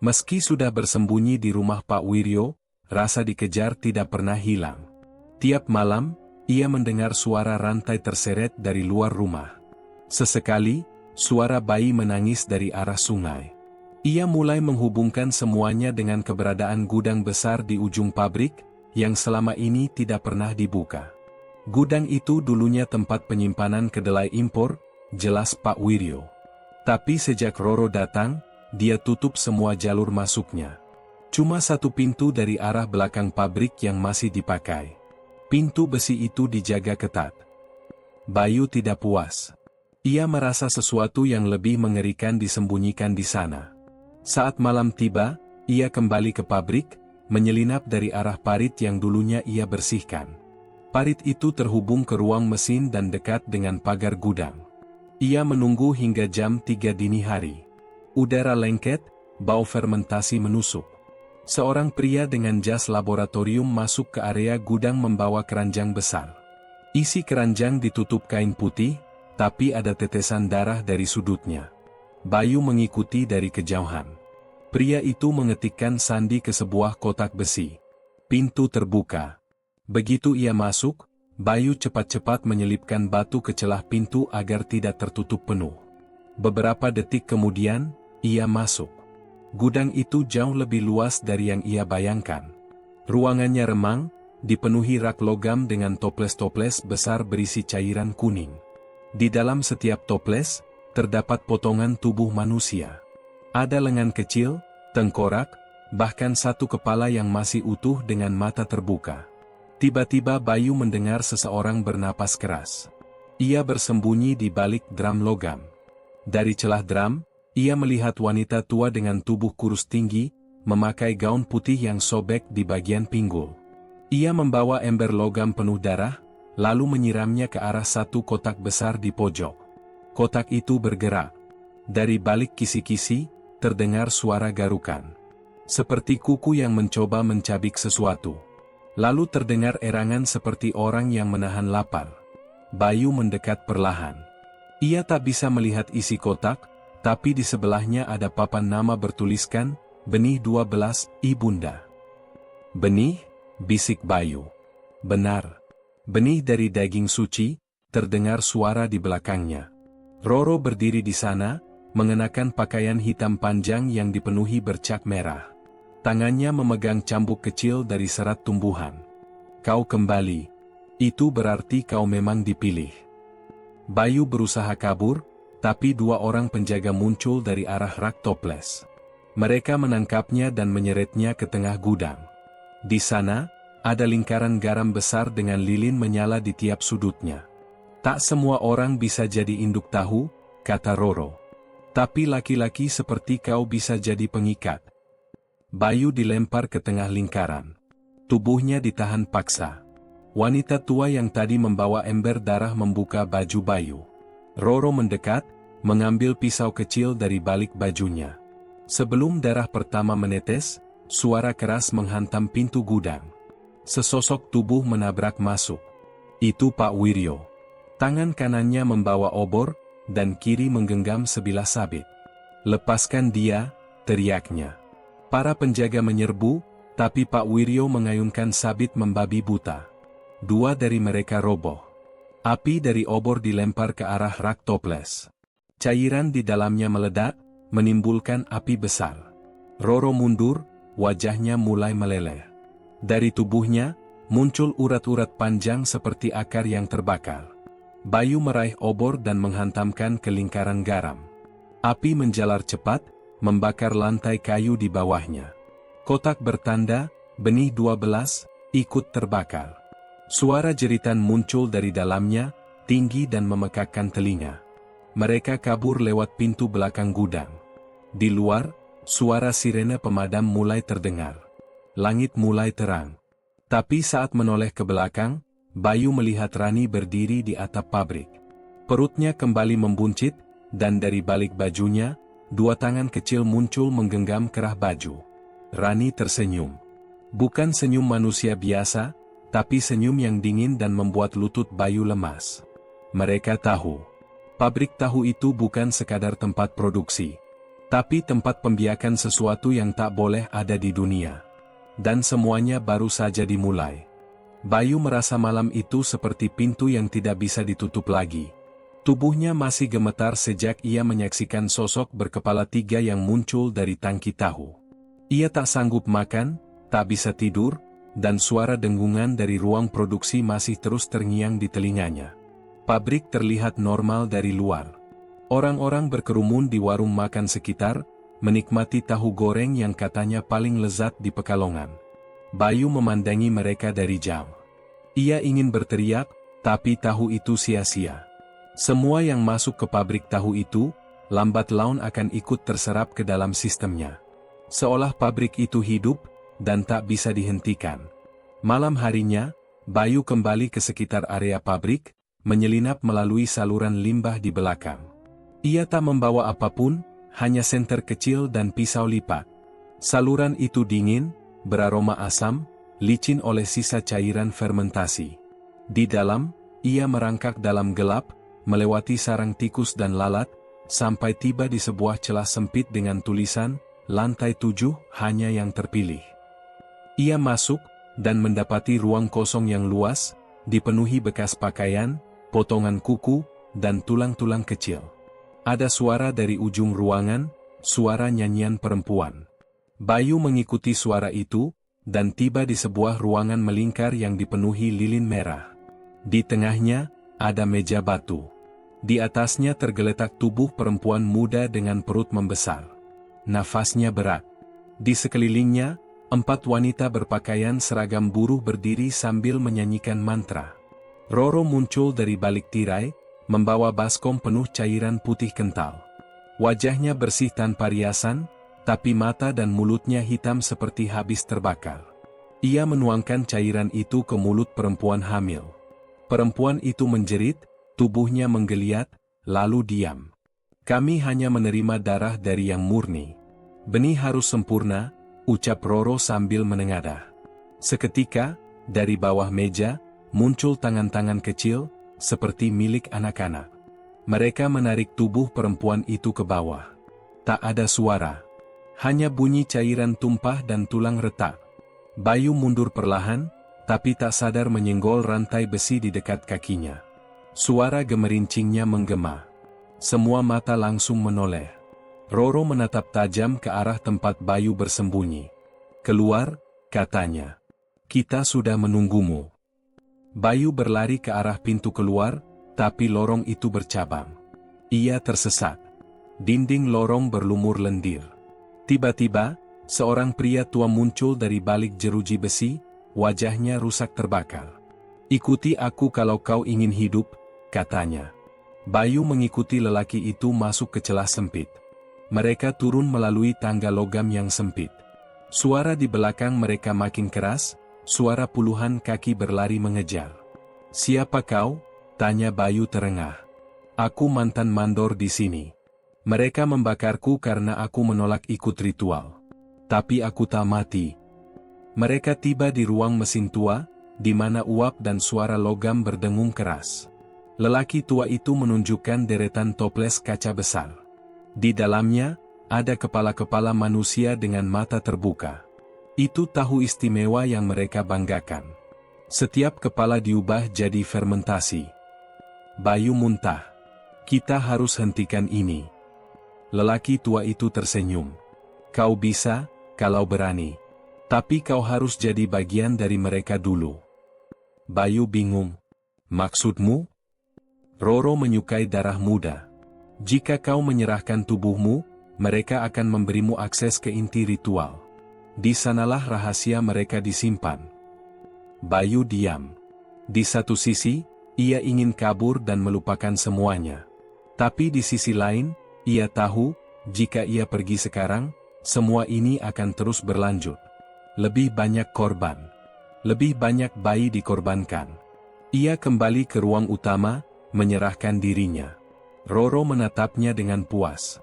Meski sudah bersembunyi di rumah Pak Wiryo, rasa dikejar tidak pernah hilang. Tiap malam, ia mendengar suara rantai terseret dari luar rumah. Sesekali, suara bayi menangis dari arah sungai. Ia mulai menghubungkan semuanya dengan keberadaan gudang besar di ujung pabrik, yang selama ini tidak pernah dibuka. Gudang itu dulunya tempat penyimpanan kedelai impor, jelas Pak Wiryo. Tapi sejak Roro datang, dia tutup semua jalur masuknya. Cuma satu pintu dari arah belakang pabrik yang masih dipakai. Pintu besi itu dijaga ketat. Bayu tidak puas. Ia merasa sesuatu yang lebih mengerikan disembunyikan di sana. Saat malam tiba, ia kembali ke pabrik, menyelinap dari arah parit yang dulunya ia bersihkan. Parit itu terhubung ke ruang mesin dan dekat dengan pagar gudang. Ia menunggu hingga jam 3 dini hari. Udara lengket, bau fermentasi menusuk. Seorang pria dengan jas laboratorium masuk ke area gudang membawa keranjang besar. Isi keranjang ditutup kain putih, tapi ada tetesan darah dari sudutnya. Bayu mengikuti dari kejauhan. Pria itu mengetikkan sandi ke sebuah kotak besi. Pintu terbuka. Begitu ia masuk, Bayu cepat-cepat menyelipkan batu ke celah pintu agar tidak tertutup penuh. Beberapa detik kemudian, ia masuk. Gudang itu jauh lebih luas dari yang ia bayangkan. Ruangannya remang, dipenuhi rak logam dengan toples-toples besar berisi cairan kuning. Di dalam setiap toples, terdapat potongan tubuh manusia. Ada lengan kecil, tengkorak, bahkan satu kepala yang masih utuh dengan mata terbuka. Tiba-tiba Bayu mendengar seseorang bernapas keras. Ia bersembunyi di balik drum logam. Dari celah drum, ia melihat wanita tua dengan tubuh kurus tinggi, memakai gaun putih yang sobek di bagian pinggul. Ia membawa ember logam penuh darah, lalu menyiramnya ke arah satu kotak besar di pojok. Kotak itu bergerak. Dari balik kisi-kisi, terdengar suara garukan. Seperti kuku yang mencoba mencabik sesuatu. Lalu terdengar erangan seperti orang yang menahan lapar. Bayu mendekat perlahan. Ia tak bisa melihat isi kotak, tapi di sebelahnya ada papan nama bertuliskan, "Benih 12, Ibunda." "Benih?" bisik Bayu. "Benar. Benih dari daging suci," terdengar suara di belakangnya. Roro berdiri di sana, mengenakan pakaian hitam panjang yang dipenuhi bercak merah. Tangannya memegang cambuk kecil dari serat tumbuhan. "Kau kembali. Itu berarti kau memang dipilih." Bayu berusaha kabur, tapi dua orang penjaga muncul dari arah rak toples. Mereka menangkapnya dan menyeretnya ke tengah gudang. Di sana, ada lingkaran garam besar dengan lilin menyala di tiap sudutnya. Tak semua orang bisa jadi induk tahu, kata Roro. Tapi laki-laki seperti kau bisa jadi pengikat. Bayu dilempar ke tengah lingkaran. Tubuhnya ditahan paksa. Wanita tua yang tadi membawa ember darah membuka baju Bayu. Roro mendekat, mengambil pisau kecil dari balik bajunya. Sebelum darah pertama menetes, suara keras menghantam pintu gudang. Sesosok tubuh menabrak masuk. Itu Pak Wiryo. Tangan kanannya membawa obor, dan kiri menggenggam sebilah sabit. Lepaskan dia, teriaknya. Para penjaga menyerbu, tapi Pak Wiryo mengayunkan sabit membabi buta. Dua dari mereka roboh. Api dari obor dilempar ke arah rak toples. Cairan di dalamnya meledak, menimbulkan api besar. Roro mundur, wajahnya mulai meleleh. Dari tubuhnya, muncul urat-urat panjang seperti akar yang terbakar. Bayu meraih obor dan menghantamkan ke lingkaran garam. Api menjalar cepat, membakar lantai kayu di bawahnya. Kotak bertanda, benih 12, ikut terbakar. Suara jeritan muncul dari dalamnya, tinggi dan memekakkan telinga. Mereka kabur lewat pintu belakang gudang. Di luar, suara sirene pemadam mulai terdengar. Langit mulai terang. Tapi saat menoleh ke belakang, Bayu melihat Rani berdiri di atap pabrik. Perutnya kembali membuncit, dan dari balik bajunya, dua tangan kecil muncul menggenggam kerah baju. Rani tersenyum. Bukan senyum manusia biasa, tapi senyum yang dingin dan membuat lutut Bayu lemas. Mereka tahu. Pabrik tahu itu bukan sekadar tempat produksi, tapi tempat pembiakan sesuatu yang tak boleh ada di dunia. Dan semuanya baru saja dimulai. Bayu merasa malam itu seperti pintu yang tidak bisa ditutup lagi. Tubuhnya masih gemetar sejak ia menyaksikan sosok berkepala tiga yang muncul dari tangki tahu. Ia tak sanggup makan, tak bisa tidur, dan suara dengungan dari ruang produksi masih terus terngiang di telinganya. Pabrik terlihat normal dari luar. Orang-orang berkerumun di warung makan sekitar, menikmati tahu goreng yang katanya paling lezat di Pekalongan. Bayu memandangi mereka dari jauh. Ia ingin berteriak, tapi tahu itu sia-sia. Semua yang masuk ke pabrik tahu itu, lambat laun akan ikut terserap ke dalam sistemnya. Seolah pabrik itu hidup, dan tak bisa dihentikan. Malam harinya, Bayu kembali ke sekitar area pabrik, menyelinap melalui saluran limbah di belakang. Ia tak membawa apapun, hanya senter kecil dan pisau lipat. Saluran itu dingin, beraroma asam, licin oleh sisa cairan fermentasi. Di dalam, ia merangkak dalam gelap, melewati sarang tikus dan lalat, sampai tiba di sebuah celah sempit dengan tulisan, lantai 7, hanya yang terpilih. Ia masuk, dan mendapati ruang kosong yang luas, dipenuhi bekas pakaian, potongan kuku, dan tulang-tulang kecil. Ada suara dari ujung ruangan, suara nyanyian perempuan. Bayu mengikuti suara itu, dan tiba di sebuah ruangan melingkar yang dipenuhi lilin merah. Di tengahnya, ada meja batu. Di atasnya tergeletak tubuh perempuan muda dengan perut membesar. Nafasnya berat. Di sekelilingnya, 4 wanita berpakaian seragam buruh berdiri sambil menyanyikan mantra. Roro muncul dari balik tirai, membawa baskom penuh cairan putih kental. Wajahnya bersih tanpa riasan, tapi mata dan mulutnya hitam seperti habis terbakar. Ia menuangkan cairan itu ke mulut perempuan hamil. Perempuan itu menjerit, tubuhnya menggeliat, lalu diam. Kami hanya menerima darah dari yang murni. Benih harus sempurna, ucap Roro sambil menengadah. Seketika, dari bawah meja, muncul tangan-tangan kecil, seperti milik anak-anak. Mereka menarik tubuh perempuan itu ke bawah. Tak ada suara. Hanya bunyi cairan tumpah dan tulang retak. Bayu mundur perlahan, tapi tak sadar menyenggol rantai besi di dekat kakinya. Suara gemerincingnya menggema. Semua mata langsung menoleh. Roro menatap tajam ke arah tempat Bayu bersembunyi. Keluar, katanya. Kita sudah menunggumu. Bayu berlari ke arah pintu keluar, tapi lorong itu bercabang. Ia tersesat. Dinding lorong berlumur lendir. Tiba-tiba, seorang pria tua muncul dari balik jeruji besi, wajahnya rusak terbakar. "Ikuti aku kalau kau ingin hidup," katanya. Bayu mengikuti lelaki itu masuk ke celah sempit. Mereka turun melalui tangga logam yang sempit. Suara di belakang mereka makin keras, suara puluhan kaki berlari mengejar. "Siapa kau?" tanya Bayu terengah. "Aku mantan mandor di sini. Mereka membakarku karena aku menolak ikut ritual. Tapi aku tak mati." Mereka tiba di ruang mesin tua, di mana uap dan suara logam berdengung keras. Lelaki tua itu menunjukkan deretan toples kaca besar. Di dalamnya, ada kepala-kepala manusia dengan mata terbuka. Itu tahu istimewa yang mereka banggakan. Setiap kepala diubah jadi fermentasi. Bayu muntah. "Kita harus hentikan ini." Lelaki tua itu tersenyum. "Kau bisa, kalau berani. Tapi kau harus jadi bagian dari mereka dulu." Bayu bingung. "Maksudmu?" "Roro menyukai darah muda. Jika kau menyerahkan tubuhmu, mereka akan memberimu akses ke inti ritual. Di sanalah rahasia mereka disimpan." Bayu diam. Di satu sisi, ia ingin kabur dan melupakan semuanya. Tapi di sisi lain, ia tahu, jika ia pergi sekarang, semua ini akan terus berlanjut. Lebih banyak korban. Lebih banyak bayi dikorbankan. Ia kembali ke ruang utama, menyerahkan dirinya. Roro menatapnya dengan puas.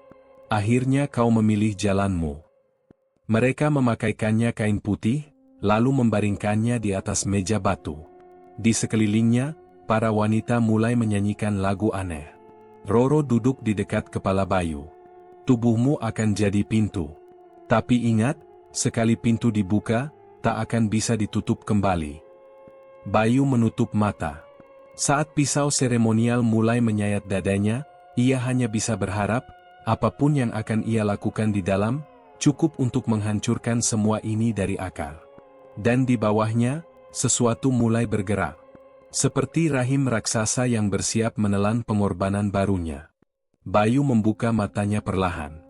"Akhirnya kau memilih jalanmu." Mereka memakaikannya kain putih, lalu membaringkannya di atas meja batu. Di sekelilingnya, para wanita mulai menyanyikan lagu aneh. Roro duduk di dekat kepala Bayu. "Tubuhmu akan jadi pintu. Tapi ingat, sekali pintu dibuka, tak akan bisa ditutup kembali." Bayu menutup mata. Saat pisau seremonial mulai menyayat dadanya, ia hanya bisa berharap, apapun yang akan ia lakukan di dalam, cukup untuk menghancurkan semua ini dari akar. Dan di bawahnya, sesuatu mulai bergerak. Seperti rahim raksasa yang bersiap menelan pengorbanan barunya. Bayu membuka matanya perlahan.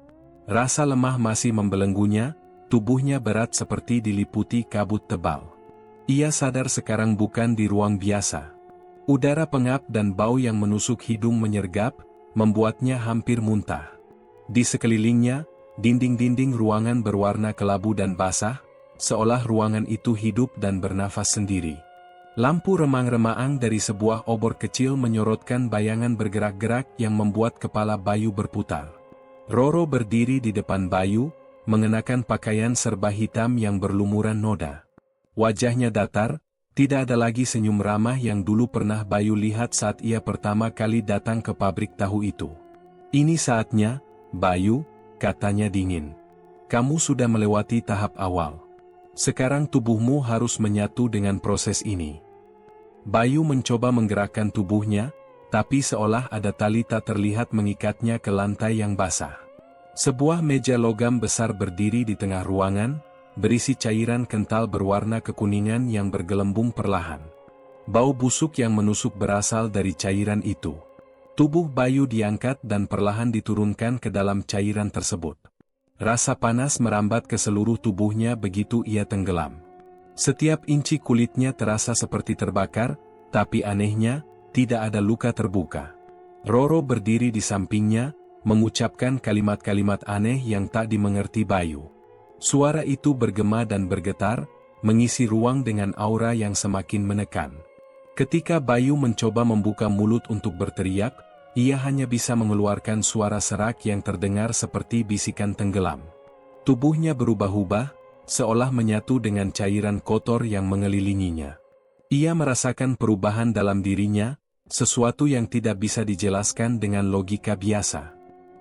Rasa lemah masih membelenggunya, tubuhnya berat seperti diliputi kabut tebal. Ia sadar sekarang bukan di ruang biasa. Udara pengap dan bau yang menusuk hidung menyergap, membuatnya hampir muntah. Di sekelilingnya, dinding-dinding ruangan berwarna kelabu dan basah, seolah ruangan itu hidup dan bernafas sendiri. Lampu remang-remang dari sebuah obor kecil menyorotkan bayangan bergerak-gerak yang membuat kepala Bayu berputar. Roro berdiri di depan Bayu, mengenakan pakaian serba hitam yang berlumuran noda. Wajahnya datar, tidak ada lagi senyum ramah yang dulu pernah Bayu lihat saat ia pertama kali datang ke pabrik tahu itu. "Ini saatnya, Bayu," katanya dingin. "Kamu sudah melewati tahap awal. Sekarang tubuhmu harus menyatu dengan proses ini." Bayu mencoba menggerakkan tubuhnya, tapi seolah ada tali tak terlihat mengikatnya ke lantai yang basah. Sebuah meja logam besar berdiri di tengah ruangan, berisi cairan kental berwarna kekuningan yang bergelembung perlahan. Bau busuk yang menusuk berasal dari cairan itu. Tubuh Bayu diangkat dan perlahan diturunkan ke dalam cairan tersebut. Rasa panas merambat ke seluruh tubuhnya begitu ia tenggelam. Setiap inci kulitnya terasa seperti terbakar, tapi anehnya, tidak ada luka terbuka. Roro berdiri di sampingnya, mengucapkan kalimat-kalimat aneh yang tak dimengerti Bayu. Suara itu bergema dan bergetar, mengisi ruang dengan aura yang semakin menekan. Ketika Bayu mencoba membuka mulut untuk berteriak, ia hanya bisa mengeluarkan suara serak yang terdengar seperti bisikan tenggelam. Tubuhnya berubah-ubah, seolah menyatu dengan cairan kotor yang mengelilinginya. Ia merasakan perubahan dalam dirinya, sesuatu yang tidak bisa dijelaskan dengan logika biasa.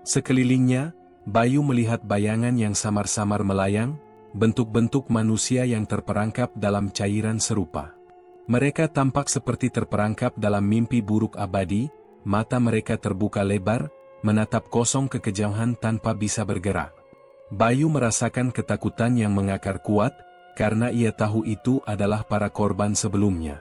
Sekelilingnya, Bayu melihat bayangan yang samar-samar melayang, bentuk-bentuk manusia yang terperangkap dalam cairan serupa. Mereka tampak seperti terperangkap dalam mimpi buruk abadi, mata mereka terbuka lebar, menatap kosong ke kejauhan tanpa bisa bergerak. Bayu merasakan ketakutan yang mengakar kuat, karena ia tahu itu adalah para korban sebelumnya.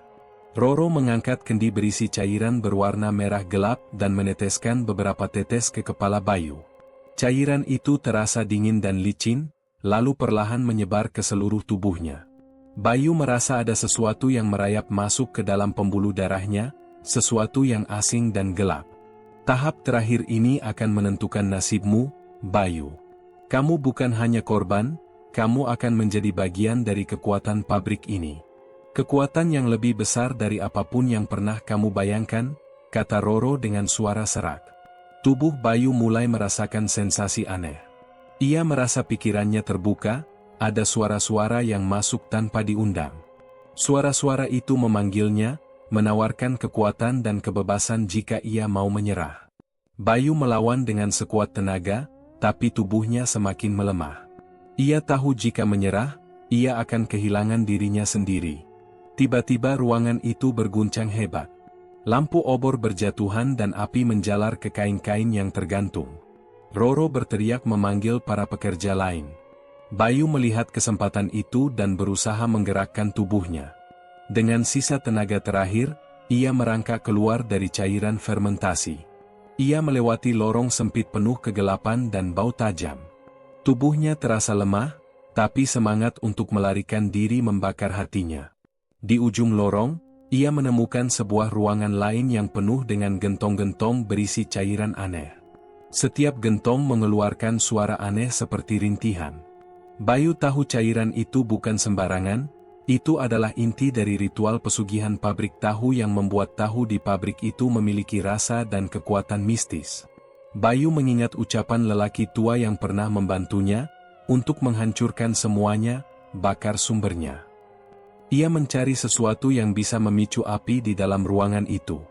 Roro mengangkat kendi berisi cairan berwarna merah gelap dan meneteskan beberapa tetes ke kepala Bayu. Cairan itu terasa dingin dan licin, lalu perlahan menyebar ke seluruh tubuhnya. Bayu merasa ada sesuatu yang merayap masuk ke dalam pembuluh darahnya, sesuatu yang asing dan gelap. Tahap terakhir ini akan menentukan nasibmu, Bayu. Kamu bukan hanya korban, kamu akan menjadi bagian dari kekuatan pabrik ini. Kekuatan yang lebih besar dari apapun yang pernah kamu bayangkan, kata Roro dengan suara serak. Tubuh Bayu mulai merasakan sensasi aneh. Ia merasa pikirannya terbuka, ada suara-suara yang masuk tanpa diundang. Suara-suara itu memanggilnya, menawarkan kekuatan dan kebebasan jika ia mau menyerah. Bayu melawan dengan sekuat tenaga, tapi tubuhnya semakin melemah. Ia tahu jika menyerah, ia akan kehilangan dirinya sendiri. Tiba-tiba ruangan itu berguncang hebat. Lampu obor berjatuhan dan api menjalar ke kain-kain yang tergantung. Roro berteriak memanggil para pekerja lain. Bayu melihat kesempatan itu dan berusaha menggerakkan tubuhnya. Dengan sisa tenaga terakhir, ia merangkak keluar dari cairan fermentasi. Ia melewati lorong sempit penuh kegelapan dan bau tajam. Tubuhnya terasa lemah, tapi semangat untuk melarikan diri membakar hatinya. Di ujung lorong, ia menemukan sebuah ruangan lain yang penuh dengan gentong-gentong berisi cairan aneh. Setiap gentong mengeluarkan suara aneh seperti rintihan. Bayu tahu cairan itu bukan sembarangan, itu adalah inti dari ritual pesugihan pabrik tahu yang membuat tahu di pabrik itu memiliki rasa dan kekuatan mistis. Bayu mengingat ucapan lelaki tua yang pernah membantunya, untuk menghancurkan semuanya, bakar sumbernya. Ia mencari sesuatu yang bisa memicu api di dalam ruangan itu.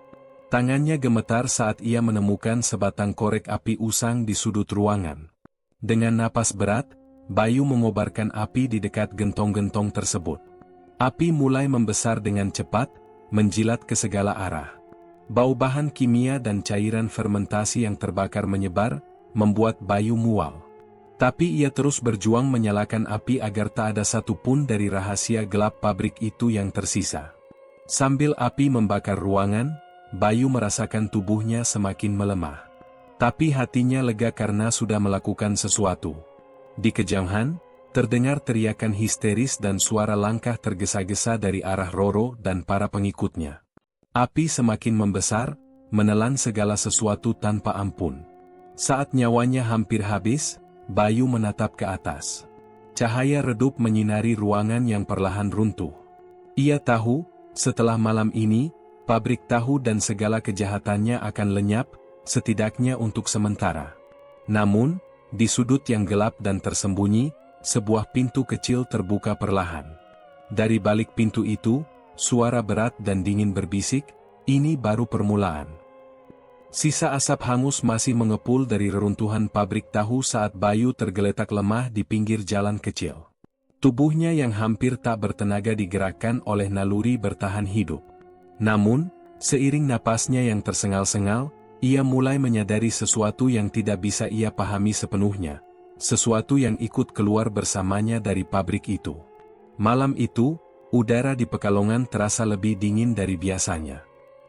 Tangannya gemetar saat ia menemukan sebatang korek api usang di sudut ruangan. Dengan napas berat, Bayu mengobarkan api di dekat gentong-gentong tersebut. Api mulai membesar dengan cepat, menjilat ke segala arah. Bau bahan kimia dan cairan fermentasi yang terbakar menyebar, membuat Bayu mual. Tapi ia terus berjuang menyalakan api agar tak ada satupun dari rahasia gelap pabrik itu yang tersisa. Sambil api membakar ruangan, Bayu merasakan tubuhnya semakin melemah. Tapi hatinya lega karena sudah melakukan sesuatu. Di kejauhan, terdengar teriakan histeris dan suara langkah tergesa-gesa dari arah Roro dan para pengikutnya. Api semakin membesar, menelan segala sesuatu tanpa ampun. Saat nyawanya hampir habis, Bayu menatap ke atas. Cahaya redup menyinari ruangan yang perlahan runtuh. Ia tahu, setelah malam ini, pabrik tahu dan segala kejahatannya akan lenyap, setidaknya untuk sementara. Namun, di sudut yang gelap dan tersembunyi, sebuah pintu kecil terbuka perlahan. Dari balik pintu itu, suara berat dan dingin berbisik, "Ini baru permulaan." Sisa asap hangus masih mengepul dari reruntuhan pabrik tahu saat Bayu tergeletak lemah di pinggir jalan kecil. Tubuhnya yang hampir tak bertenaga digerakkan oleh naluri bertahan hidup. Namun, seiring napasnya yang tersengal-sengal, ia mulai menyadari sesuatu yang tidak bisa ia pahami sepenuhnya. Sesuatu yang ikut keluar bersamanya dari pabrik itu. Malam itu, udara di Pekalongan terasa lebih dingin dari biasanya.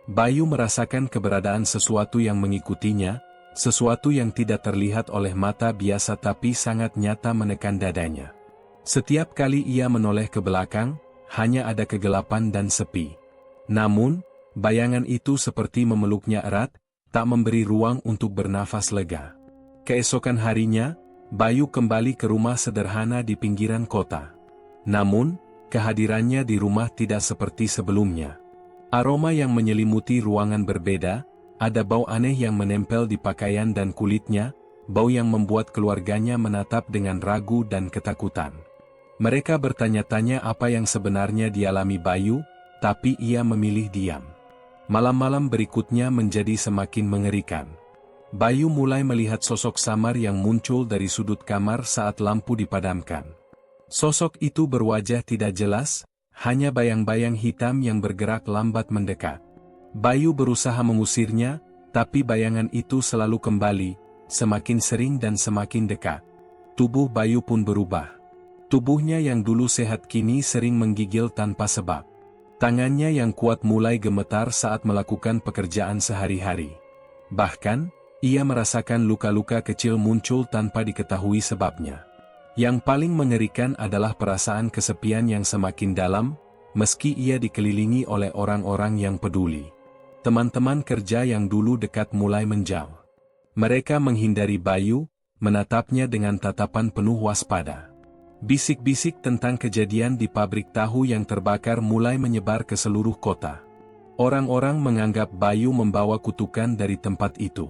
Bayu merasakan keberadaan sesuatu yang mengikutinya, sesuatu yang tidak terlihat oleh mata biasa tapi sangat nyata menekan dadanya. Setiap kali ia menoleh ke belakang, hanya ada kegelapan dan sepi. Namun, bayangan itu seperti memeluknya erat, tak memberi ruang untuk bernafas lega. Keesokan harinya, Bayu kembali ke rumah sederhana di pinggiran kota. Namun, kehadirannya di rumah tidak seperti sebelumnya. Aroma yang menyelimuti ruangan berbeda, ada bau aneh yang menempel di pakaian dan kulitnya, bau yang membuat keluarganya menatap dengan ragu dan ketakutan. Mereka bertanya-tanya apa yang sebenarnya dialami Bayu, tapi ia memilih diam. Malam-malam berikutnya menjadi semakin mengerikan. Bayu mulai melihat sosok samar yang muncul dari sudut kamar saat lampu dipadamkan. Sosok itu berwajah tidak jelas, hanya bayang-bayang hitam yang bergerak lambat mendekat. Bayu berusaha mengusirnya, tapi bayangan itu selalu kembali, semakin sering dan semakin dekat. Tubuh Bayu pun berubah. Tubuhnya yang dulu sehat kini sering menggigil tanpa sebab. Tangannya yang kuat mulai gemetar saat melakukan pekerjaan sehari-hari. Bahkan, ia merasakan luka-luka kecil muncul tanpa diketahui sebabnya. Yang paling mengerikan adalah perasaan kesepian yang semakin dalam, meski ia dikelilingi oleh orang-orang yang peduli. Teman-teman kerja yang dulu dekat mulai menjauh. Mereka menghindari Bayu, menatapnya dengan tatapan penuh waspada. Bisik-bisik tentang kejadian di pabrik tahu yang terbakar mulai menyebar ke seluruh kota. Orang-orang menganggap Bayu membawa kutukan dari tempat itu.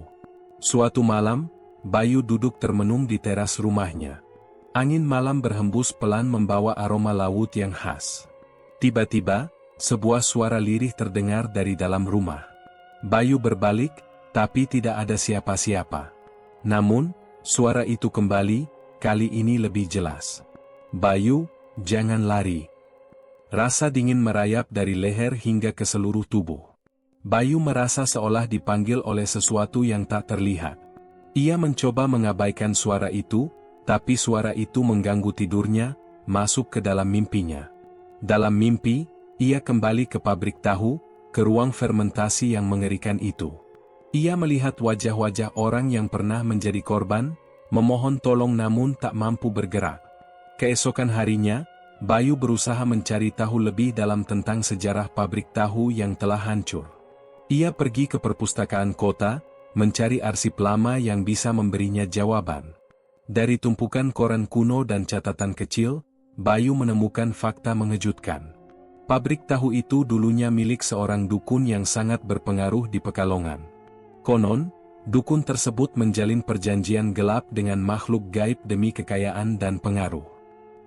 Suatu malam, Bayu duduk termenung di teras rumahnya. Angin malam berhembus pelan membawa aroma laut yang khas. Tiba-tiba, sebuah suara lirih terdengar dari dalam rumah. Bayu berbalik, tapi tidak ada siapa-siapa. Namun, suara itu kembali, kali ini lebih jelas. "Bayu, jangan lari." Rasa dingin merayap dari leher hingga ke seluruh tubuh. Bayu merasa seolah dipanggil oleh sesuatu yang tak terlihat. Ia mencoba mengabaikan suara itu, tapi suara itu mengganggu tidurnya, masuk ke dalam mimpinya. Dalam mimpi, ia kembali ke pabrik tahu, ke ruang fermentasi yang mengerikan itu. Ia melihat wajah-wajah orang yang pernah menjadi korban, memohon tolong namun tak mampu bergerak. Keesokan harinya, Bayu berusaha mencari tahu lebih dalam tentang sejarah pabrik tahu yang telah hancur. Ia pergi ke perpustakaan kota, mencari arsip lama yang bisa memberinya jawaban. Dari tumpukan koran kuno dan catatan kecil, Bayu menemukan fakta mengejutkan. Pabrik tahu itu dulunya milik seorang dukun yang sangat berpengaruh di Pekalongan. Konon, dukun tersebut menjalin perjanjian gelap dengan makhluk gaib demi kekayaan dan pengaruh.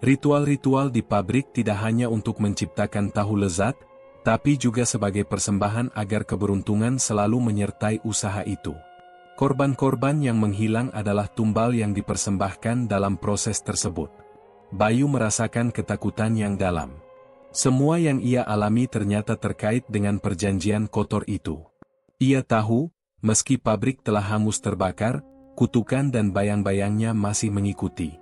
Ritual-ritual di pabrik tidak hanya untuk menciptakan tahu lezat, tapi juga sebagai persembahan agar keberuntungan selalu menyertai usaha itu. Korban-korban yang menghilang adalah tumbal yang dipersembahkan dalam proses tersebut. Bayu merasakan ketakutan yang dalam. Semua yang ia alami ternyata terkait dengan perjanjian kotor itu. Ia tahu, meski pabrik telah hangus terbakar, kutukan dan bayang-bayangnya masih mengikuti.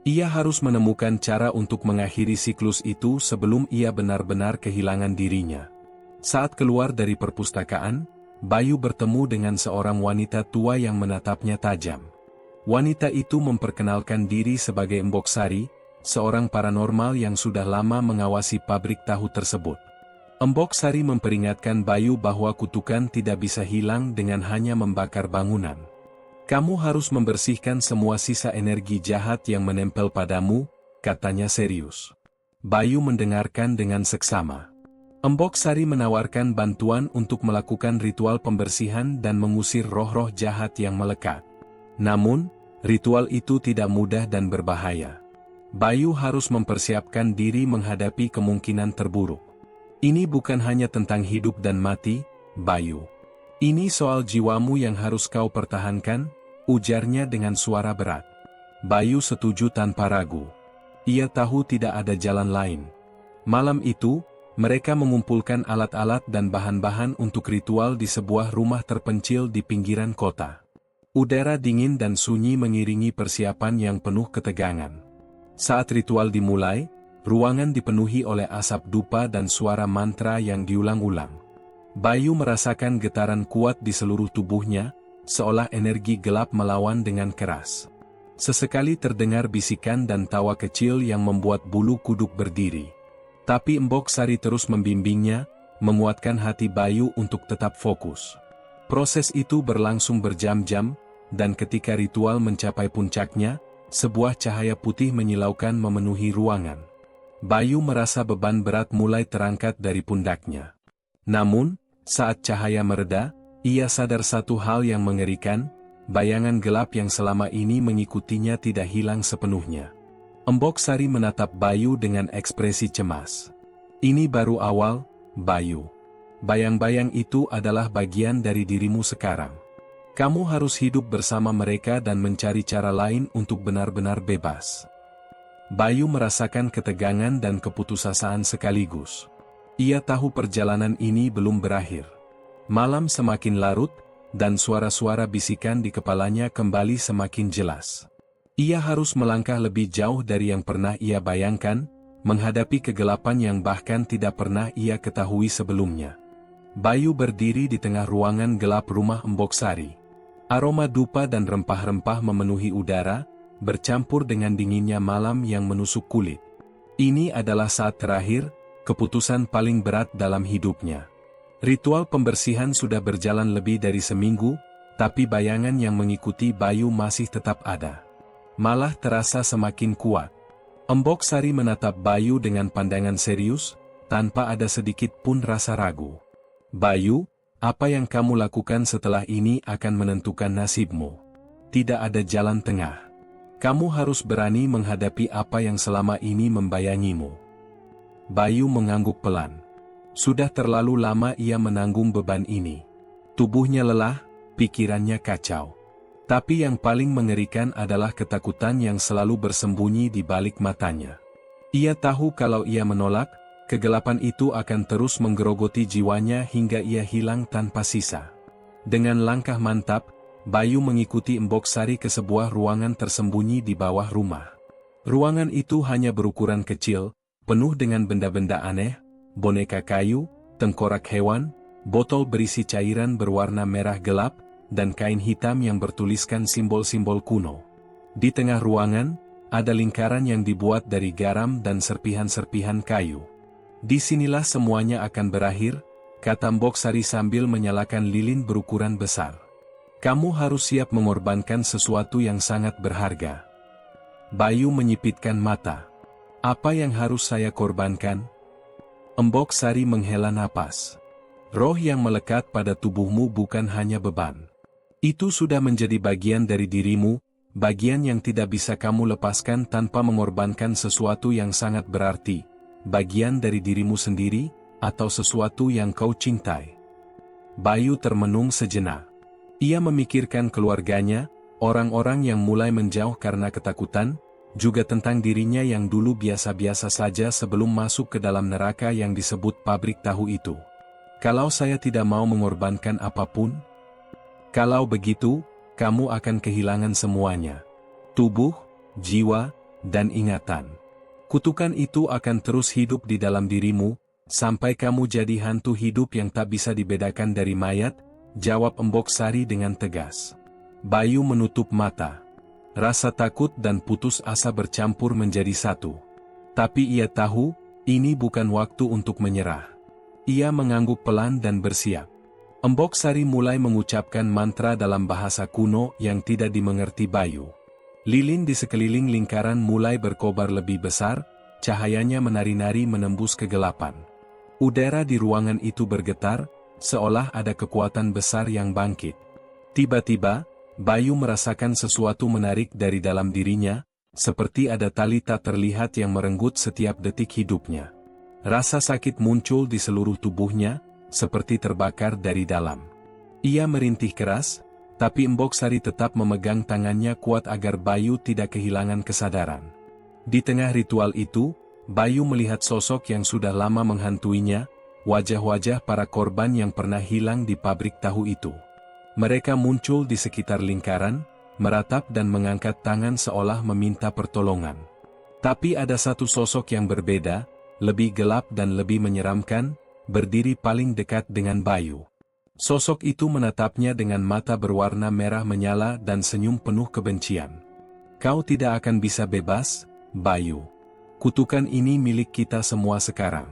Ia harus menemukan cara untuk mengakhiri siklus itu sebelum ia benar-benar kehilangan dirinya. Saat keluar dari perpustakaan, Bayu bertemu dengan seorang wanita tua yang menatapnya tajam. Wanita itu memperkenalkan diri sebagai Mbok Sari, seorang paranormal yang sudah lama mengawasi pabrik tahu tersebut. Mbok Sari memperingatkan Bayu bahwa kutukan tidak bisa hilang dengan hanya membakar bangunan. "Kamu harus membersihkan semua sisa energi jahat yang menempel padamu," katanya serius. Bayu mendengarkan dengan seksama. Mbok Sari menawarkan bantuan untuk melakukan ritual pembersihan dan mengusir roh-roh jahat yang melekat. Namun, ritual itu tidak mudah dan berbahaya. Bayu harus mempersiapkan diri menghadapi kemungkinan terburuk. "Ini bukan hanya tentang hidup dan mati, Bayu. Ini soal jiwamu yang harus kau pertahankan," ujarnya dengan suara berat. Bayu setuju tanpa ragu. Ia tahu tidak ada jalan lain. Malam itu, mereka mengumpulkan alat-alat dan bahan-bahan untuk ritual di sebuah rumah terpencil di pinggiran kota. Udara dingin dan sunyi mengiringi persiapan yang penuh ketegangan. Saat ritual dimulai, ruangan dipenuhi oleh asap dupa dan suara mantra yang diulang-ulang. Bayu merasakan getaran kuat di seluruh tubuhnya, seolah energi gelap melawan dengan keras. Sesekali terdengar bisikan dan tawa kecil yang membuat bulu kuduk berdiri. Tapi Mbok Sari terus membimbingnya, menguatkan hati Bayu untuk tetap fokus. Proses itu berlangsung berjam-jam, dan ketika ritual mencapai puncaknya, sebuah cahaya putih menyilaukan memenuhi ruangan. Bayu merasa beban berat mulai terangkat dari pundaknya. Namun, saat cahaya mereda, ia sadar satu hal yang mengerikan, bayangan gelap yang selama ini mengikutinya tidak hilang sepenuhnya. Mbok Sari menatap Bayu dengan ekspresi cemas. "Ini baru awal, Bayu. Bayang-bayang itu adalah bagian dari dirimu sekarang. Kamu harus hidup bersama mereka dan mencari cara lain untuk benar-benar bebas." Bayu merasakan ketegangan dan keputusasaan sekaligus. Ia tahu perjalanan ini belum berakhir. Malam semakin larut, dan suara-suara bisikan di kepalanya kembali semakin jelas. Ia harus melangkah lebih jauh dari yang pernah ia bayangkan, menghadapi kegelapan yang bahkan tidak pernah ia ketahui sebelumnya. Bayu berdiri di tengah ruangan gelap rumah Embok Sari. Aroma dupa dan rempah-rempah memenuhi udara, bercampur dengan dinginnya malam yang menusuk kulit. Ini adalah saat terakhir, keputusan paling berat dalam hidupnya. Ritual pembersihan sudah berjalan lebih dari seminggu, tapi bayangan yang mengikuti Bayu masih tetap ada. Malah terasa semakin kuat. Embok Sari menatap Bayu dengan pandangan serius, tanpa ada sedikit pun rasa ragu. "Bayu, apa yang kamu lakukan setelah ini akan menentukan nasibmu. Tidak ada jalan tengah. Kamu harus berani menghadapi apa yang selama ini membayangimu." Bayu mengangguk pelan. Sudah terlalu lama ia menanggung beban ini. Tubuhnya lelah, pikirannya kacau. Tapi yang paling mengerikan adalah ketakutan yang selalu bersembunyi di balik matanya. Ia tahu kalau ia menolak, kegelapan itu akan terus menggerogoti jiwanya hingga ia hilang tanpa sisa. Dengan langkah mantap, Bayu mengikuti Embok Sari ke sebuah ruangan tersembunyi di bawah rumah. Ruangan itu hanya berukuran kecil, penuh dengan benda-benda aneh, boneka kayu, tengkorak hewan, botol berisi cairan berwarna merah gelap, dan kain hitam yang bertuliskan simbol-simbol kuno. Di tengah ruangan, ada lingkaran yang dibuat dari garam dan serpihan-serpihan kayu. "Disinilah semuanya akan berakhir," kata Embok Sari sambil menyalakan lilin berukuran besar. "Kamu harus siap mengorbankan sesuatu yang sangat berharga." Bayu menyipitkan mata. "Apa yang harus saya korbankan?" Embok Sari menghela napas. "Roh yang melekat pada tubuhmu bukan hanya beban. Itu sudah menjadi bagian dari dirimu, bagian yang tidak bisa kamu lepaskan tanpa mengorbankan sesuatu yang sangat berarti, bagian dari dirimu sendiri, atau sesuatu yang kau cintai." Bayu termenung sejenak. Ia memikirkan keluarganya, orang-orang yang mulai menjauh karena ketakutan, juga tentang dirinya yang dulu biasa-biasa saja sebelum masuk ke dalam neraka yang disebut pabrik tahu itu. "Kalau saya tidak mau mengorbankan apapun? Kalau begitu, kamu akan kehilangan semuanya. Tubuh, jiwa, dan ingatan. Kutukan itu akan terus hidup di dalam dirimu, sampai kamu jadi hantu hidup yang tak bisa dibedakan dari mayat," jawab Embok Sari dengan tegas. Bayu menutup mata. Rasa takut dan putus asa bercampur menjadi satu. Tapi ia tahu, ini bukan waktu untuk menyerah. Ia mengangguk pelan dan bersiap. Embok Sari mulai mengucapkan mantra dalam bahasa kuno yang tidak dimengerti Bayu. Lilin di sekeliling lingkaran mulai berkobar lebih besar, cahayanya menari-nari menembus kegelapan. Udara di ruangan itu bergetar, seolah ada kekuatan besar yang bangkit. Tiba-tiba, Bayu merasakan sesuatu menarik dari dalam dirinya, seperti ada tali tak terlihat yang merenggut setiap detik hidupnya. Rasa sakit muncul di seluruh tubuhnya, seperti terbakar dari dalam. Ia merintih keras, tapi Embok Sari tetap memegang tangannya kuat agar Bayu tidak kehilangan kesadaran. Di tengah ritual itu, Bayu melihat sosok yang sudah lama menghantuinya, wajah-wajah para korban yang pernah hilang di pabrik tahu itu. Mereka muncul di sekitar lingkaran, meratap dan mengangkat tangan seolah meminta pertolongan. Tapi ada satu sosok yang berbeda, lebih gelap dan lebih menyeramkan, berdiri paling dekat dengan Bayu. Sosok itu menatapnya dengan mata berwarna merah menyala dan senyum penuh kebencian. "Kau tidak akan bisa bebas, Bayu. Kutukan ini milik kita semua sekarang."